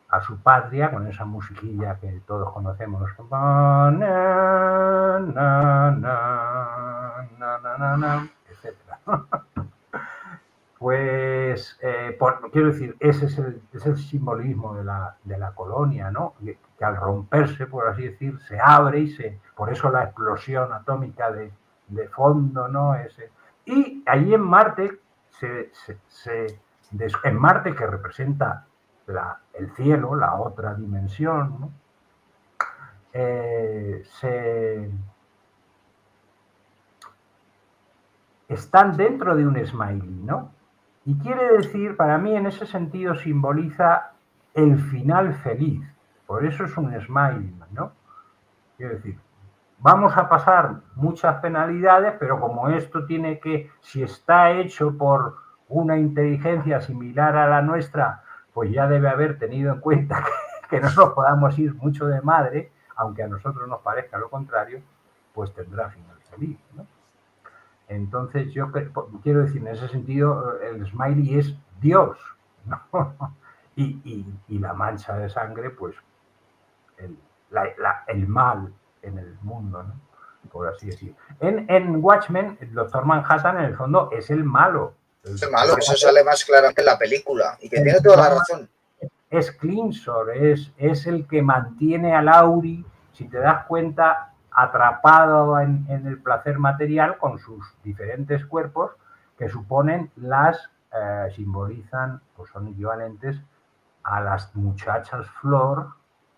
a su patria con esa musiquilla que todos conocemos, etcétera. Pues, quiero decir, ese es el simbolismo de la colonia, ¿no? Que al romperse, por así decir, se abre por eso la explosión atómica de fondo, ¿no? Y allí en Marte, en Marte, que representa el cielo, la otra dimensión, ¿no? Están dentro de un smiley, ¿no? Y quiere decir, para mí en ese sentido simboliza el final feliz. Por eso es un smiley, ¿no? Quiero decir, vamos a pasar muchas penalidades, pero como esto si está hecho por una inteligencia similar a la nuestra, pues ya debe haber tenido en cuenta que no nos podamos ir mucho de madre, aunque a nosotros nos parezca lo contrario, pues tendrá final feliz, ¿no? Entonces yo quiero decir, en ese sentido, el smiley es Dios, ¿no? Y la mancha de sangre, pues el mal en el mundo, ¿no? Por así decir. En Watchmen, el Doctor Manhattan, en el fondo, es el malo. Es malo, eso sale más claramente en la película, y que tiene toda la razón. Es Clinsor, es el que mantiene a Laurie, si te das cuenta, atrapado en el placer material con sus diferentes cuerpos que simbolizan o son equivalentes a las muchachas flor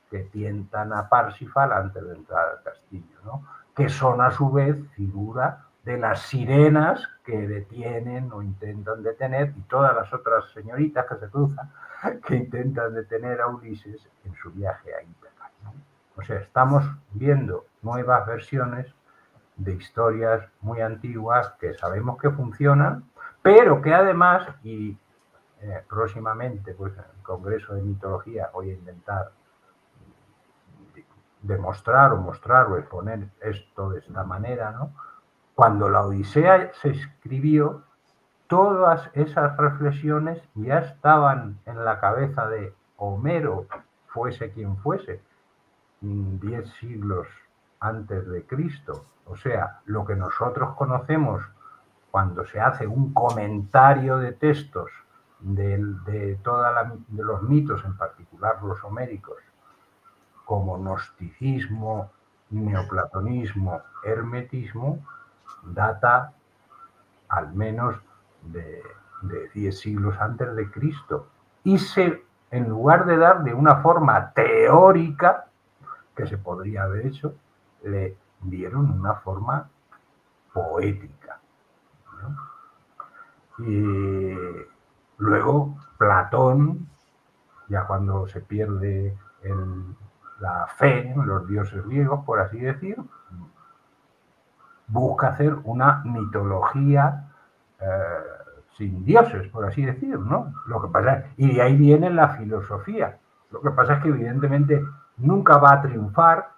que tientan a Parsifal antes de entrar al castillo, ¿no? Que son a su vez figura de las sirenas que detienen o intentan detener, y todas las otras señoritas que se cruzan que intentan detener a Ulises en su viaje a Ítaca, ¿no? O sea, estamos viendo nuevas versiones de historias muy antiguas que sabemos que funcionan, pero que además, y próximamente, pues en el Congreso de Mitología voy a intentar demostrar o mostrar o exponer esto de esta manera, ¿no? Cuando la Odisea se escribió, todas esas reflexiones ya estaban en la cabeza de Homero, fuese quien fuese, 10 siglos antes de Cristo. O sea, lo que nosotros conocemos cuando se hace un comentario de textos de los mitos, en particular los homéricos, como gnosticismo, neoplatonismo, hermetismo, data al menos de 10 siglos antes de Cristo. Y en lugar de dar de una forma teórica, que se podría haber hecho, le dieron una forma poética, ¿no? Y luego Platón, ya cuando se pierde la fe en los dioses griegos, por así decir, busca hacer una mitología sin dioses, por así decir, ¿no? Lo que pasa, y de ahí viene la filosofía. Lo que pasa es que evidentemente nunca va a triunfar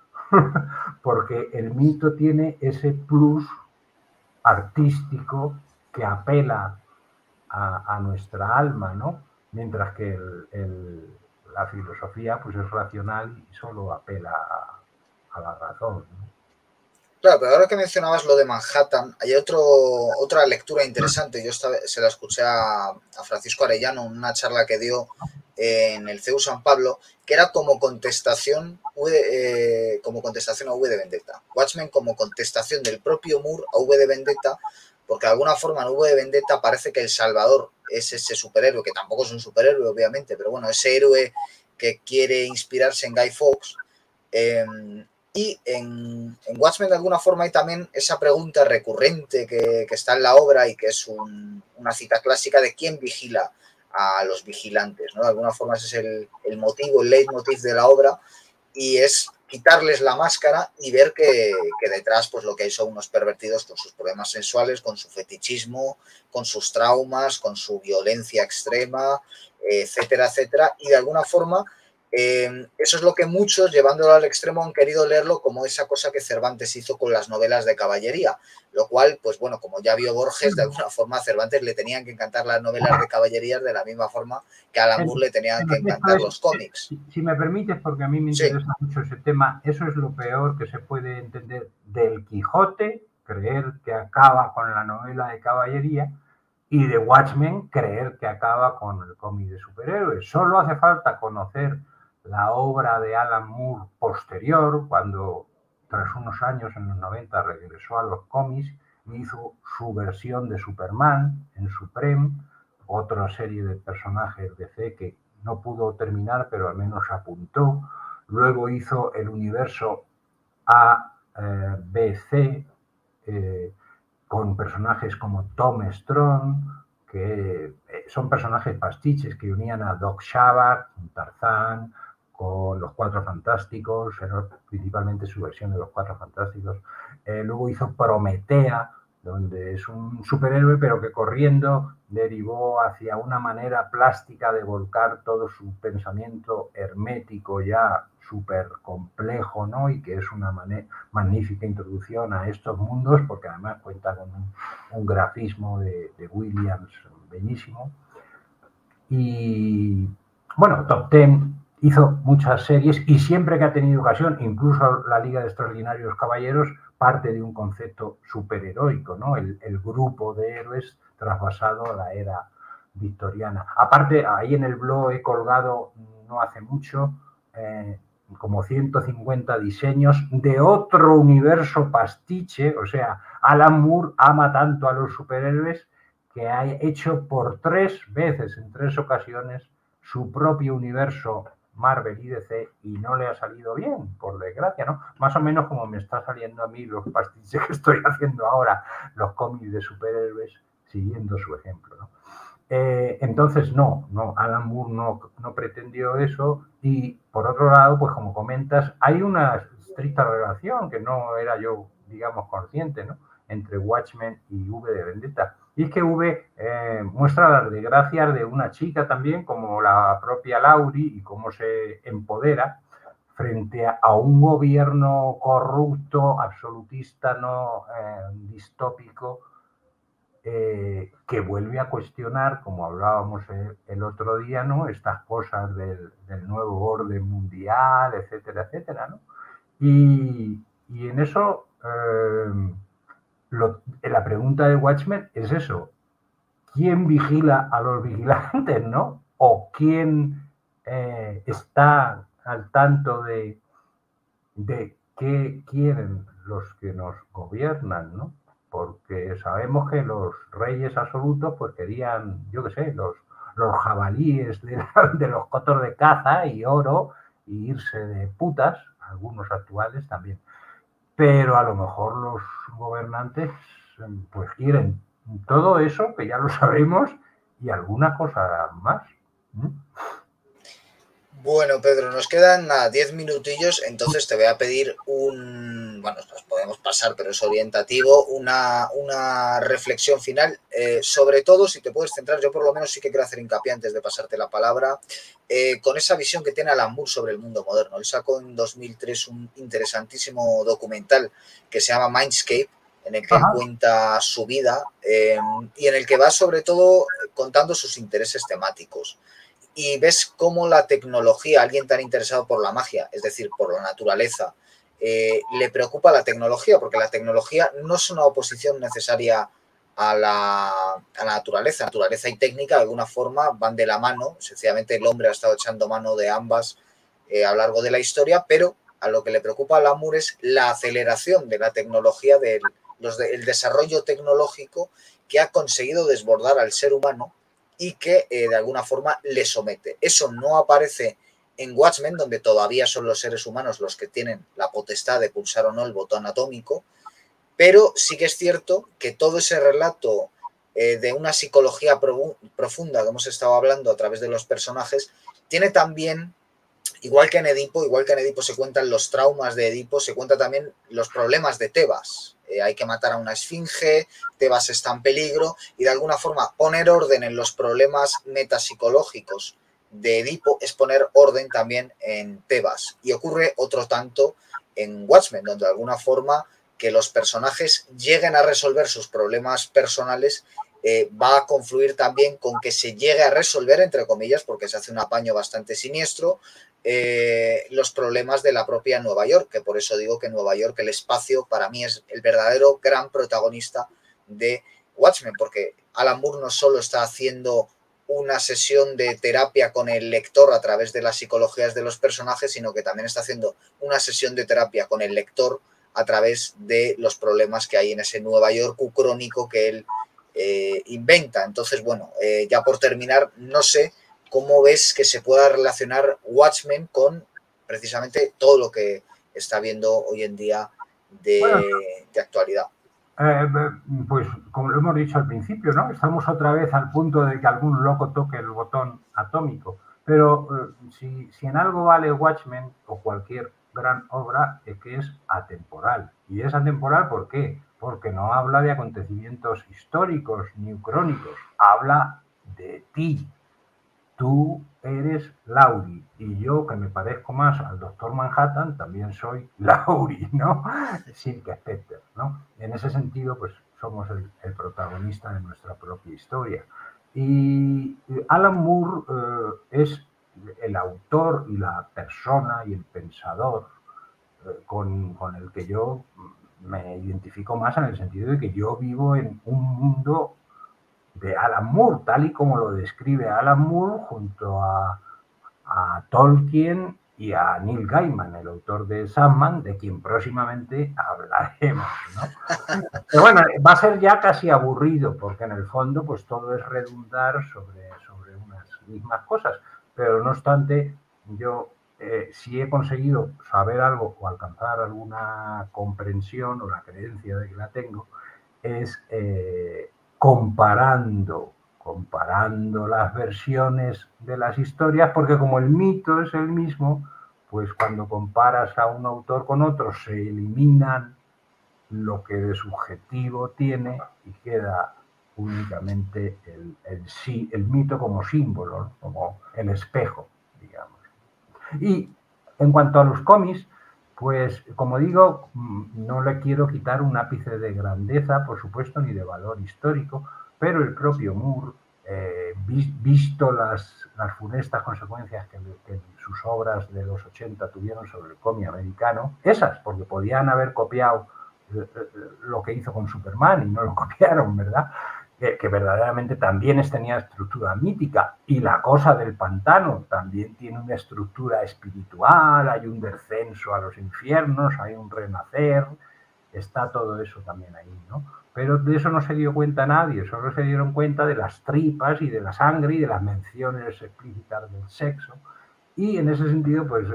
porque el mito tiene ese plus artístico que apela a nuestra alma, ¿no? Mientras que la filosofía pues es racional y solo apela a la razón, ¿no? Claro, pero ahora que mencionabas lo de Manhattan, hay otra lectura interesante. Yo se la escuché a Francisco Arellano en una charla que dio en el CEU San Pablo, que era como contestación a V de Vendetta. Watchmen como contestación del propio Moore a V de Vendetta, porque de alguna forma en V de Vendetta parece que el Salvador es ese superhéroe, que tampoco es un superhéroe, obviamente, pero bueno, ese héroe que quiere inspirarse en Guy Fawkes. Y en Watchmen de alguna forma hay también esa pregunta recurrente que está en la obra y que es una cita clásica de quién vigila a los vigilantes, ¿no? De alguna forma ese es el motivo, el leitmotiv de la obra, y es quitarles la máscara y ver que detrás pues lo que hay son unos pervertidos con sus problemas sexuales, con su fetichismo, con sus traumas, con su violencia extrema, etcétera, etcétera, y de alguna forma eso es lo que muchos, llevándolo al extremo, han querido leerlo como esa cosa que Cervantes hizo con las novelas de caballería, lo cual, pues bueno, como ya vio Borges, de alguna forma a Cervantes le tenían que encantar las novelas de caballería de la misma forma que a Alan Moore le tenían que encantar los cómics. Si me permites, porque a mí me interesa mucho ese tema, eso es lo peor que se puede entender del Quijote, creer que acaba con la novela de caballería, y de Watchmen, creer que acaba con el cómic de superhéroes. Solo hace falta conocer la obra de Alan Moore posterior, cuando tras unos años, en los 90, regresó a los cómics y hizo su versión de Superman en Supreme, otra serie de personajes de DC que no pudo terminar, pero al menos apuntó. Luego hizo el universo ABC, con personajes como Tom Strong, que son personajes pastiches que unían a Doc Savage, Tarzán, con los Cuatro Fantásticos, principalmente su versión de los Cuatro Fantásticos. Luego hizo Prometea, donde es un superhéroe, pero que corriendo derivó hacia una manera plástica de volcar todo su pensamiento hermético ya súper complejo, ¿no? Y que es una magnífica introducción a estos mundos, porque además cuenta con un grafismo de Williams bellísimo. Y bueno, Top Ten hizo muchas series y siempre que ha tenido ocasión, incluso la Liga de Extraordinarios Caballeros, parte de un concepto superheroico, ¿no? El grupo de héroes trasvasado a la era victoriana. Aparte, ahí en el blog he colgado no hace mucho como 150 diseños de otro universo pastiche. O sea, Alan Moore ama tanto a los superhéroes que ha hecho por 3 veces, en 3 ocasiones, su propio universo Marvel y DC, y no le ha salido bien, por desgracia, ¿no? Más o menos como me está saliendo a mí los pastiches que estoy haciendo ahora, los cómics de superhéroes, siguiendo su ejemplo, ¿no? Entonces, no, Alan Moore no pretendió eso, y por otro lado, pues como comentas, hay una estricta relación que no era yo, digamos, consciente, ¿no?, entre Watchmen y V de Vendetta. Y es que V muestra las desgracias de una chica también, como la propia Laurie, y cómo se empodera frente a un gobierno corrupto, absolutista, no distópico, que vuelve a cuestionar, como hablábamos el otro día, ¿no?, estas cosas del nuevo orden mundial, etcétera, etcétera, ¿no? Y en eso, la pregunta de Watchmen es eso: ¿quién vigila a los vigilantes, no? ¿O quién está al tanto de qué quieren los que nos gobiernan, ¿no? Porque sabemos que los reyes absolutos pues querían, yo qué sé, los jabalíes de los cotos de caza y oro, y irse de putas, algunos actuales también. Pero a lo mejor los gobernantes pues quieren todo eso, que ya lo sabemos, y alguna cosa más. Bueno, Pedro, nos quedan 10 minutillos, entonces te voy a pedir bueno, nos podemos pasar, pero es orientativo, una reflexión final. Sobre todo, si te puedes centrar, yo por lo menos sí que quiero hacer hincapié antes de pasarte la palabra, con esa visión que tiene Alan Moore sobre el mundo moderno. Él sacó en 2003 un interesantísimo documental que se llama Mindscape, en el que él cuenta su vida y en el que va sobre todo contando sus intereses temáticos. Y ves cómo la tecnología, alguien tan interesado por la magia, es decir, por la naturaleza, le preocupa la tecnología, porque la tecnología no es una oposición necesaria a la naturaleza. Naturaleza y técnica de alguna forma van de la mano, sencillamente el hombre ha estado echando mano de ambas a lo largo de la historia, pero a lo que le preocupa a Lamour es la aceleración de la tecnología, el desarrollo tecnológico que ha conseguido desbordar al ser humano y que de alguna forma le somete. Eso no aparece en Watchmen, donde todavía son los seres humanos los que tienen la potestad de pulsar o no el botón atómico, pero sí que es cierto que todo ese relato de una psicología profunda que hemos estado hablando a través de los personajes, tiene también, igual que en Edipo se cuentan los traumas de Edipo, se cuentan también los problemas de Tebas. Hay que matar a una esfinge, Tebas está en peligro, y de alguna forma poner orden en los problemas metapsicológicos de Edipo es poner orden también en Tebas. Y ocurre otro tanto en Watchmen, donde de alguna forma que los personajes lleguen a resolver sus problemas personales va a confluir también con que se llegue a resolver, entre comillas, porque se hace un apaño bastante siniestro, los problemas de la propia Nueva York, que por eso digo que Nueva York, el espacio, para mí es el verdadero gran protagonista de Watchmen, porque Alan Moore no solo está haciendo una sesión de terapia con el lector a través de las psicologías de los personajes, sino que también está haciendo una sesión de terapia con el lector a través de los problemas que hay en ese Nueva York crónico que él inventa. Entonces, bueno, ya por terminar, no sé cómo ves que se pueda relacionar Watchmen con precisamente todo lo que está viendo hoy en día de actualidad. Pues como lo hemos dicho al principio, ¿no? Estamos otra vez al punto de que algún loco toque el botón atómico. Pero si en algo vale Watchmen o cualquier gran obra, es que es atemporal. ¿Y es atemporal por qué? Porque no habla de acontecimientos históricos ni crónicos, habla de ti. Tú eres Laurie y yo, que me parezco más al Doctor Manhattan, también soy Laurie, ¿no? Silk Spectre, ¿no? En ese sentido, pues somos el protagonista de nuestra propia historia. Y Alan Moore es el autor y la persona y el pensador con el que yo me identifico más, en el sentido de que yo vivo en un mundo de Alan Moore, tal y como lo describe Alan Moore junto a Tolkien y a Neil Gaiman, el autor de Sandman, de quien próximamente hablaremos, ¿no? Pero bueno, va a ser ya casi aburrido, porque en el fondo pues todo es redundar sobre unas mismas cosas, pero no obstante, yo si he conseguido saber algo o alcanzar alguna comprensión o la creencia de que la tengo, es comparando las versiones de las historias, porque como el mito es el mismo, pues cuando comparas a un autor con otro se eliminan lo que de subjetivo tiene y queda únicamente el mito como símbolo, ¿no? Como el espejo, digamos. Y en cuanto a los cómics, pues como digo, no le quiero quitar un ápice de grandeza, por supuesto, ni de valor histórico, pero el propio Moore, visto las funestas consecuencias que sus obras de los 80 tuvieron sobre el cómic americano, esas, porque podían haber copiado lo que hizo con Superman y no lo copiaron, ¿verdad? Que verdaderamente también tenía estructura mítica, y La cosa del pantano también tiene una estructura espiritual, hay un descenso a los infiernos, hay un renacer, está todo eso también ahí, ¿no? Pero de eso no se dio cuenta nadie, solo se dieron cuenta de las tripas y de la sangre y de las menciones explícitas del sexo, y en ese sentido, pues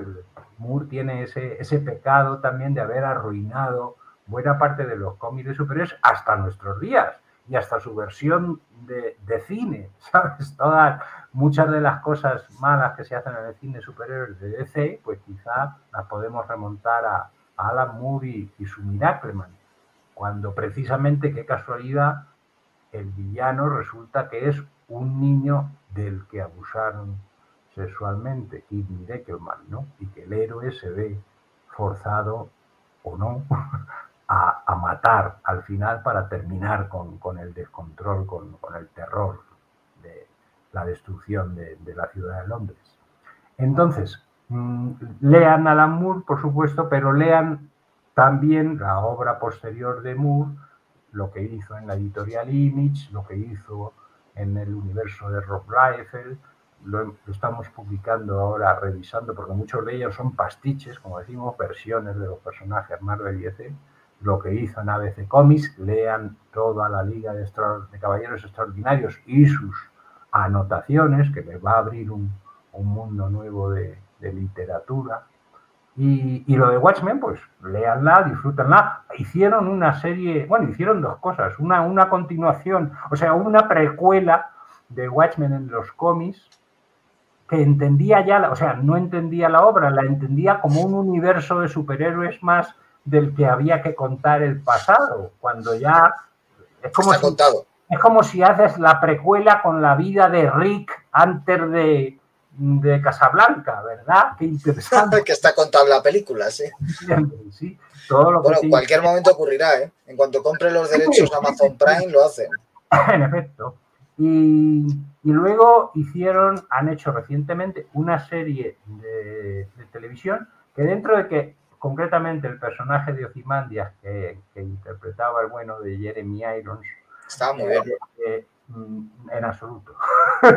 Moore tiene ese pecado también de haber arruinado buena parte de los cómics de superhéroes hasta nuestros días y hasta su versión de cine, ¿sabes? Muchas de las cosas malas que se hacen en el cine superhéroes de DC, pues quizá las podemos remontar a Alan Moore y su Miracleman, cuando precisamente, qué casualidad, el villano resulta que es un niño del que abusaron sexualmente, Kid Miracleman, ¿no? Y que el héroe se ve forzado o no a matar al final para terminar con el descontrol, con el terror de la destrucción de la ciudad de Londres. Entonces, lean Alan Moore, por supuesto, pero lean también la obra posterior de Moore, lo que hizo en la editorial Image, lo que hizo en el universo de Rob Liefeld. Lo estamos publicando ahora, revisando, porque muchos de ellos son pastiches, como decimos, versiones de los personajes Marvel y DC. Lo que hizo en ABC Comics, lean toda la Liga de Caballeros Extraordinarios y sus anotaciones, que les va a abrir un mundo nuevo de literatura. Y lo de Watchmen, pues léanla, disfrútenla. Hicieron una serie, bueno, hicieron dos cosas, una continuación, o sea, una precuela de Watchmen en los cómics, que entendía ya, o sea, no entendía la obra, la entendía como un universo de superhéroes más del que había que contar el pasado, cuando ya es como si haces la precuela con la vida de Rick antes de Casablanca, ¿verdad? Qué interesante. Que está contada la película, sí. Sí, todo lo bueno, cualquier momento ocurrirá, ¿eh? En cuanto compre los derechos de Amazon Prime, lo hacen. En efecto. Y luego han hecho recientemente una serie de televisión que, dentro de que concretamente el personaje de Ozymandias que interpretaba el bueno de Jeremy Irons, estaba muy bien. En absoluto.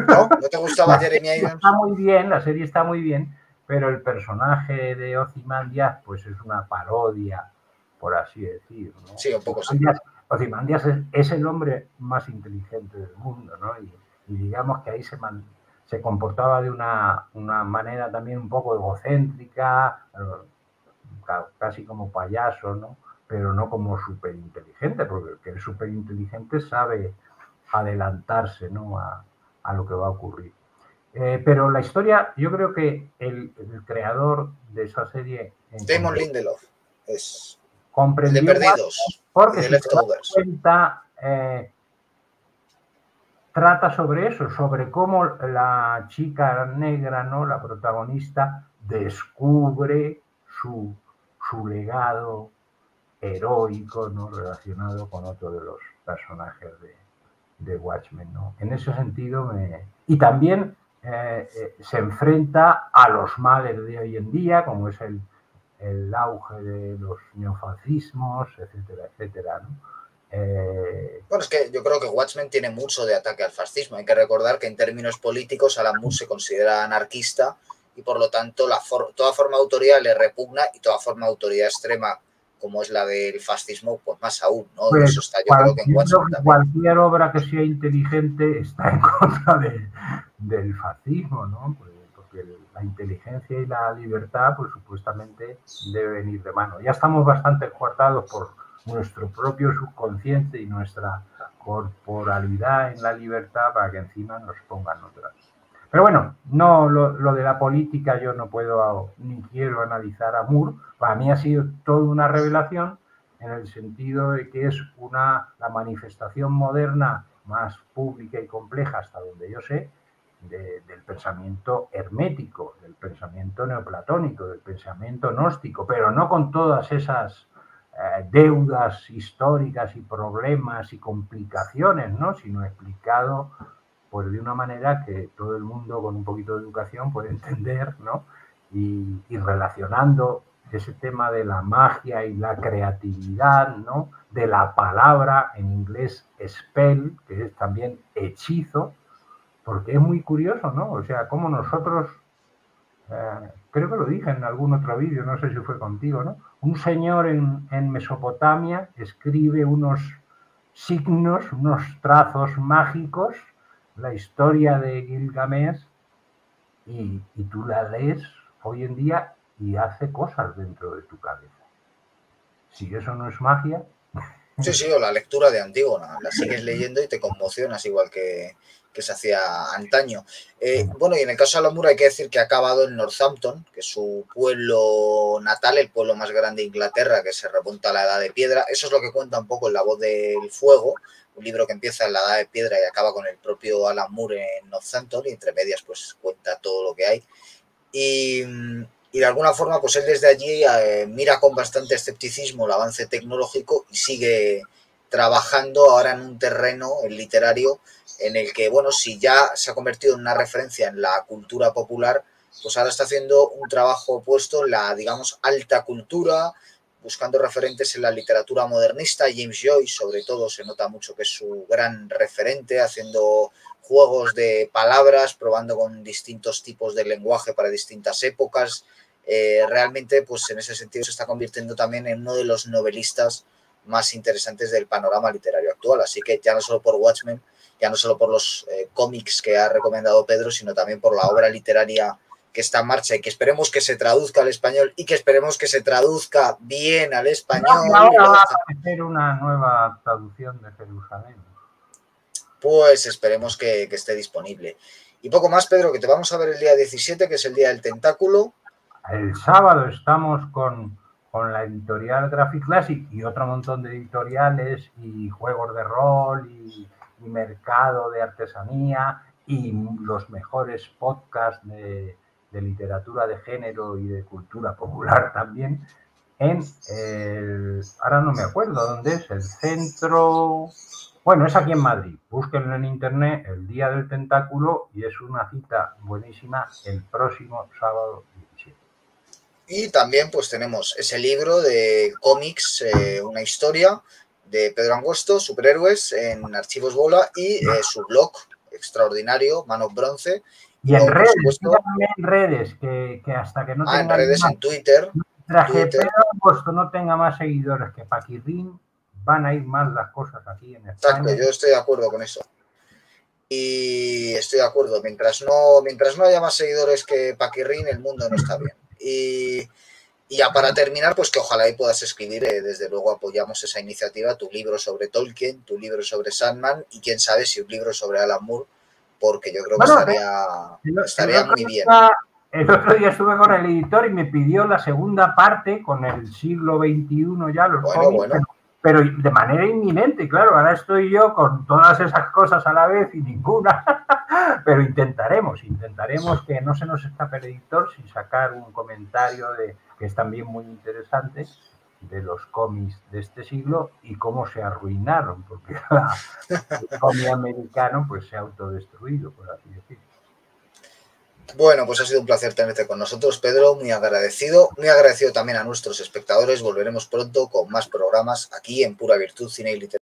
¿No? ¿No te gustaba Jeremy Irons? Está muy bien, la serie está muy bien, pero el personaje de Ozymandias pues es una parodia, por así decir, ¿no? Sí, un poco sí. Ozymandias es el hombre más inteligente del mundo, ¿no? Y digamos que ahí se comportaba de una manera también un poco egocéntrica, casi como payaso, ¿no? Pero no como súper inteligente, porque el que es súper inteligente sabe adelantarse, ¿no? a lo que va a ocurrir. Pero la historia, yo creo que el creador de esa serie... Damon Lindelof es comprendió el de Perdidos, porque de Leftovers. Trata sobre eso, sobre cómo la chica negra, ¿no? La protagonista, descubre su legado heroico, ¿no? Relacionado con otro de los personajes de Watchmen, ¿no? En ese sentido, y también se enfrenta a los males de hoy en día, como es el auge de los neofascismos, etcétera, etcétera, ¿no? Bueno, es que yo creo que Watchmen tiene mucho de ataque al fascismo. Hay que recordar que en términos políticos Alan Moore se considera anarquista y por lo tanto toda forma de autoridad le repugna y toda forma de autoridad extrema como es la del fascismo, pues más aún, ¿no? Pues eso está, yo creo que en Watchmen también. Cualquier obra que sea inteligente está en contra del fascismo, ¿no? Porque la inteligencia y la libertad, pues supuestamente deben ir de mano. Ya estamos bastante coartados por nuestro propio subconsciente y nuestra corporalidad en la libertad para que encima nos pongan otras. Pero bueno, no, lo de la política yo no puedo ni quiero analizar a Moore. Para mí ha sido toda una revelación en el sentido de que es la manifestación moderna más pública y compleja, hasta donde yo sé, del pensamiento hermético, del pensamiento neoplatónico, del pensamiento gnóstico, pero no con todas esas deudas históricas y problemas y complicaciones, ¿no? Sino explicado pues de una manera que todo el mundo con un poquito de educación puede entender, ¿no? Y relacionando ese tema de la magia y la creatividad, ¿no? De la palabra, en inglés spell, que es también hechizo, porque es muy curioso, ¿no? O sea, como nosotros, creo que lo dije en algún otro vídeo, no sé si fue contigo, ¿no? Un señor en Mesopotamia escribe unos signos, unos trazos mágicos, la historia de Gilgamesh, y tú la lees hoy en día y hace cosas dentro de tu cabeza. Si eso no es magia... Sí, sí, o la lectura de Antígona, la sigues leyendo y te conmocionas igual que se hacía antaño. Bueno, y en el caso de Alan Moore hay que decir que ha acabado en Northampton, que es su pueblo natal, el pueblo más grande de Inglaterra, que se remonta a la Edad de Piedra. Eso es lo que cuenta un poco en La voz del fuego, un libro que empieza en la Edad de Piedra y acaba con el propio Alan Moore en Northampton, y entre medias pues cuenta todo lo que hay. Y de alguna forma, pues él desde allí mira con bastante escepticismo el avance tecnológico y sigue trabajando ahora en un terreno, el literario, en el que, bueno, si ya se ha convertido en una referencia en la cultura popular, pues ahora está haciendo un trabajo opuesto en la, digamos, alta cultura, buscando referentes en la literatura modernista. James Joyce, sobre todo, se nota mucho que es su gran referente, haciendo juegos de palabras, probando con distintos tipos de lenguaje para distintas épocas. Realmente, pues en ese sentido se está convirtiendo también en uno de los novelistas más interesantes del panorama literario actual. Así que ya no solo por Watchmen, ya no solo por los cómics que ha recomendado Pedro, sino también por la obra literaria que está en marcha y que esperemos que se traduzca al español y que esperemos que se traduzca bien al español. No, ahora va a hacer una nueva traducción de Jerusalén. Pues esperemos que esté disponible. Y poco más, Pedro, que te vamos a ver el día 17, que es el día del tentáculo. El sábado estamos con la editorial Graphic Classic y otro montón de editoriales y juegos de rol y mercado de artesanía y los mejores podcasts de literatura de género y de cultura popular también en ahora no me acuerdo dónde es, el centro... Bueno, es aquí en Madrid. Búsquenlo en internet, el Día del Tentáculo, y es una cita buenísima el próximo sábado 17. Y también pues tenemos ese libro de cómics, una historia de Pedro Angosto, Superhéroes, en Archivos Bola, y su blog extraordinario, Manos Bronce. Y en redes, supuesto, en redes, que hasta que no tenga en redes, en Twitter. Pedro Angosto no tenga más seguidores que Paquirrín, van a ir mal las cosas aquí en España. Exacto, yo estoy de acuerdo con eso. Y estoy de acuerdo, mientras no haya más seguidores que Paquirrín, el mundo no está bien. Y ya para terminar, pues que ojalá y puedas escribir, desde luego apoyamos esa iniciativa, tu libro sobre Tolkien, tu libro sobre Sandman y quién sabe si un libro sobre Alan Moore, porque yo creo que estaría muy bien. El otro día estuve con el editor y me pidió la segunda parte con el siglo XXI ya, los cómics, pero de manera inminente, claro, ahora estoy yo con todas esas cosas a la vez y ninguna, pero intentaremos que no se nos escape el editor sin sacar un comentario que es también muy interesante de los cómics de este siglo y cómo se arruinaron, porque el cómic americano pues se ha autodestruido, por así decirlo. Bueno, pues ha sido un placer tenerte con nosotros, Pedro, muy agradecido también a nuestros espectadores. Volveremos pronto con más programas aquí en Pura Virtud, Cine y Literatura.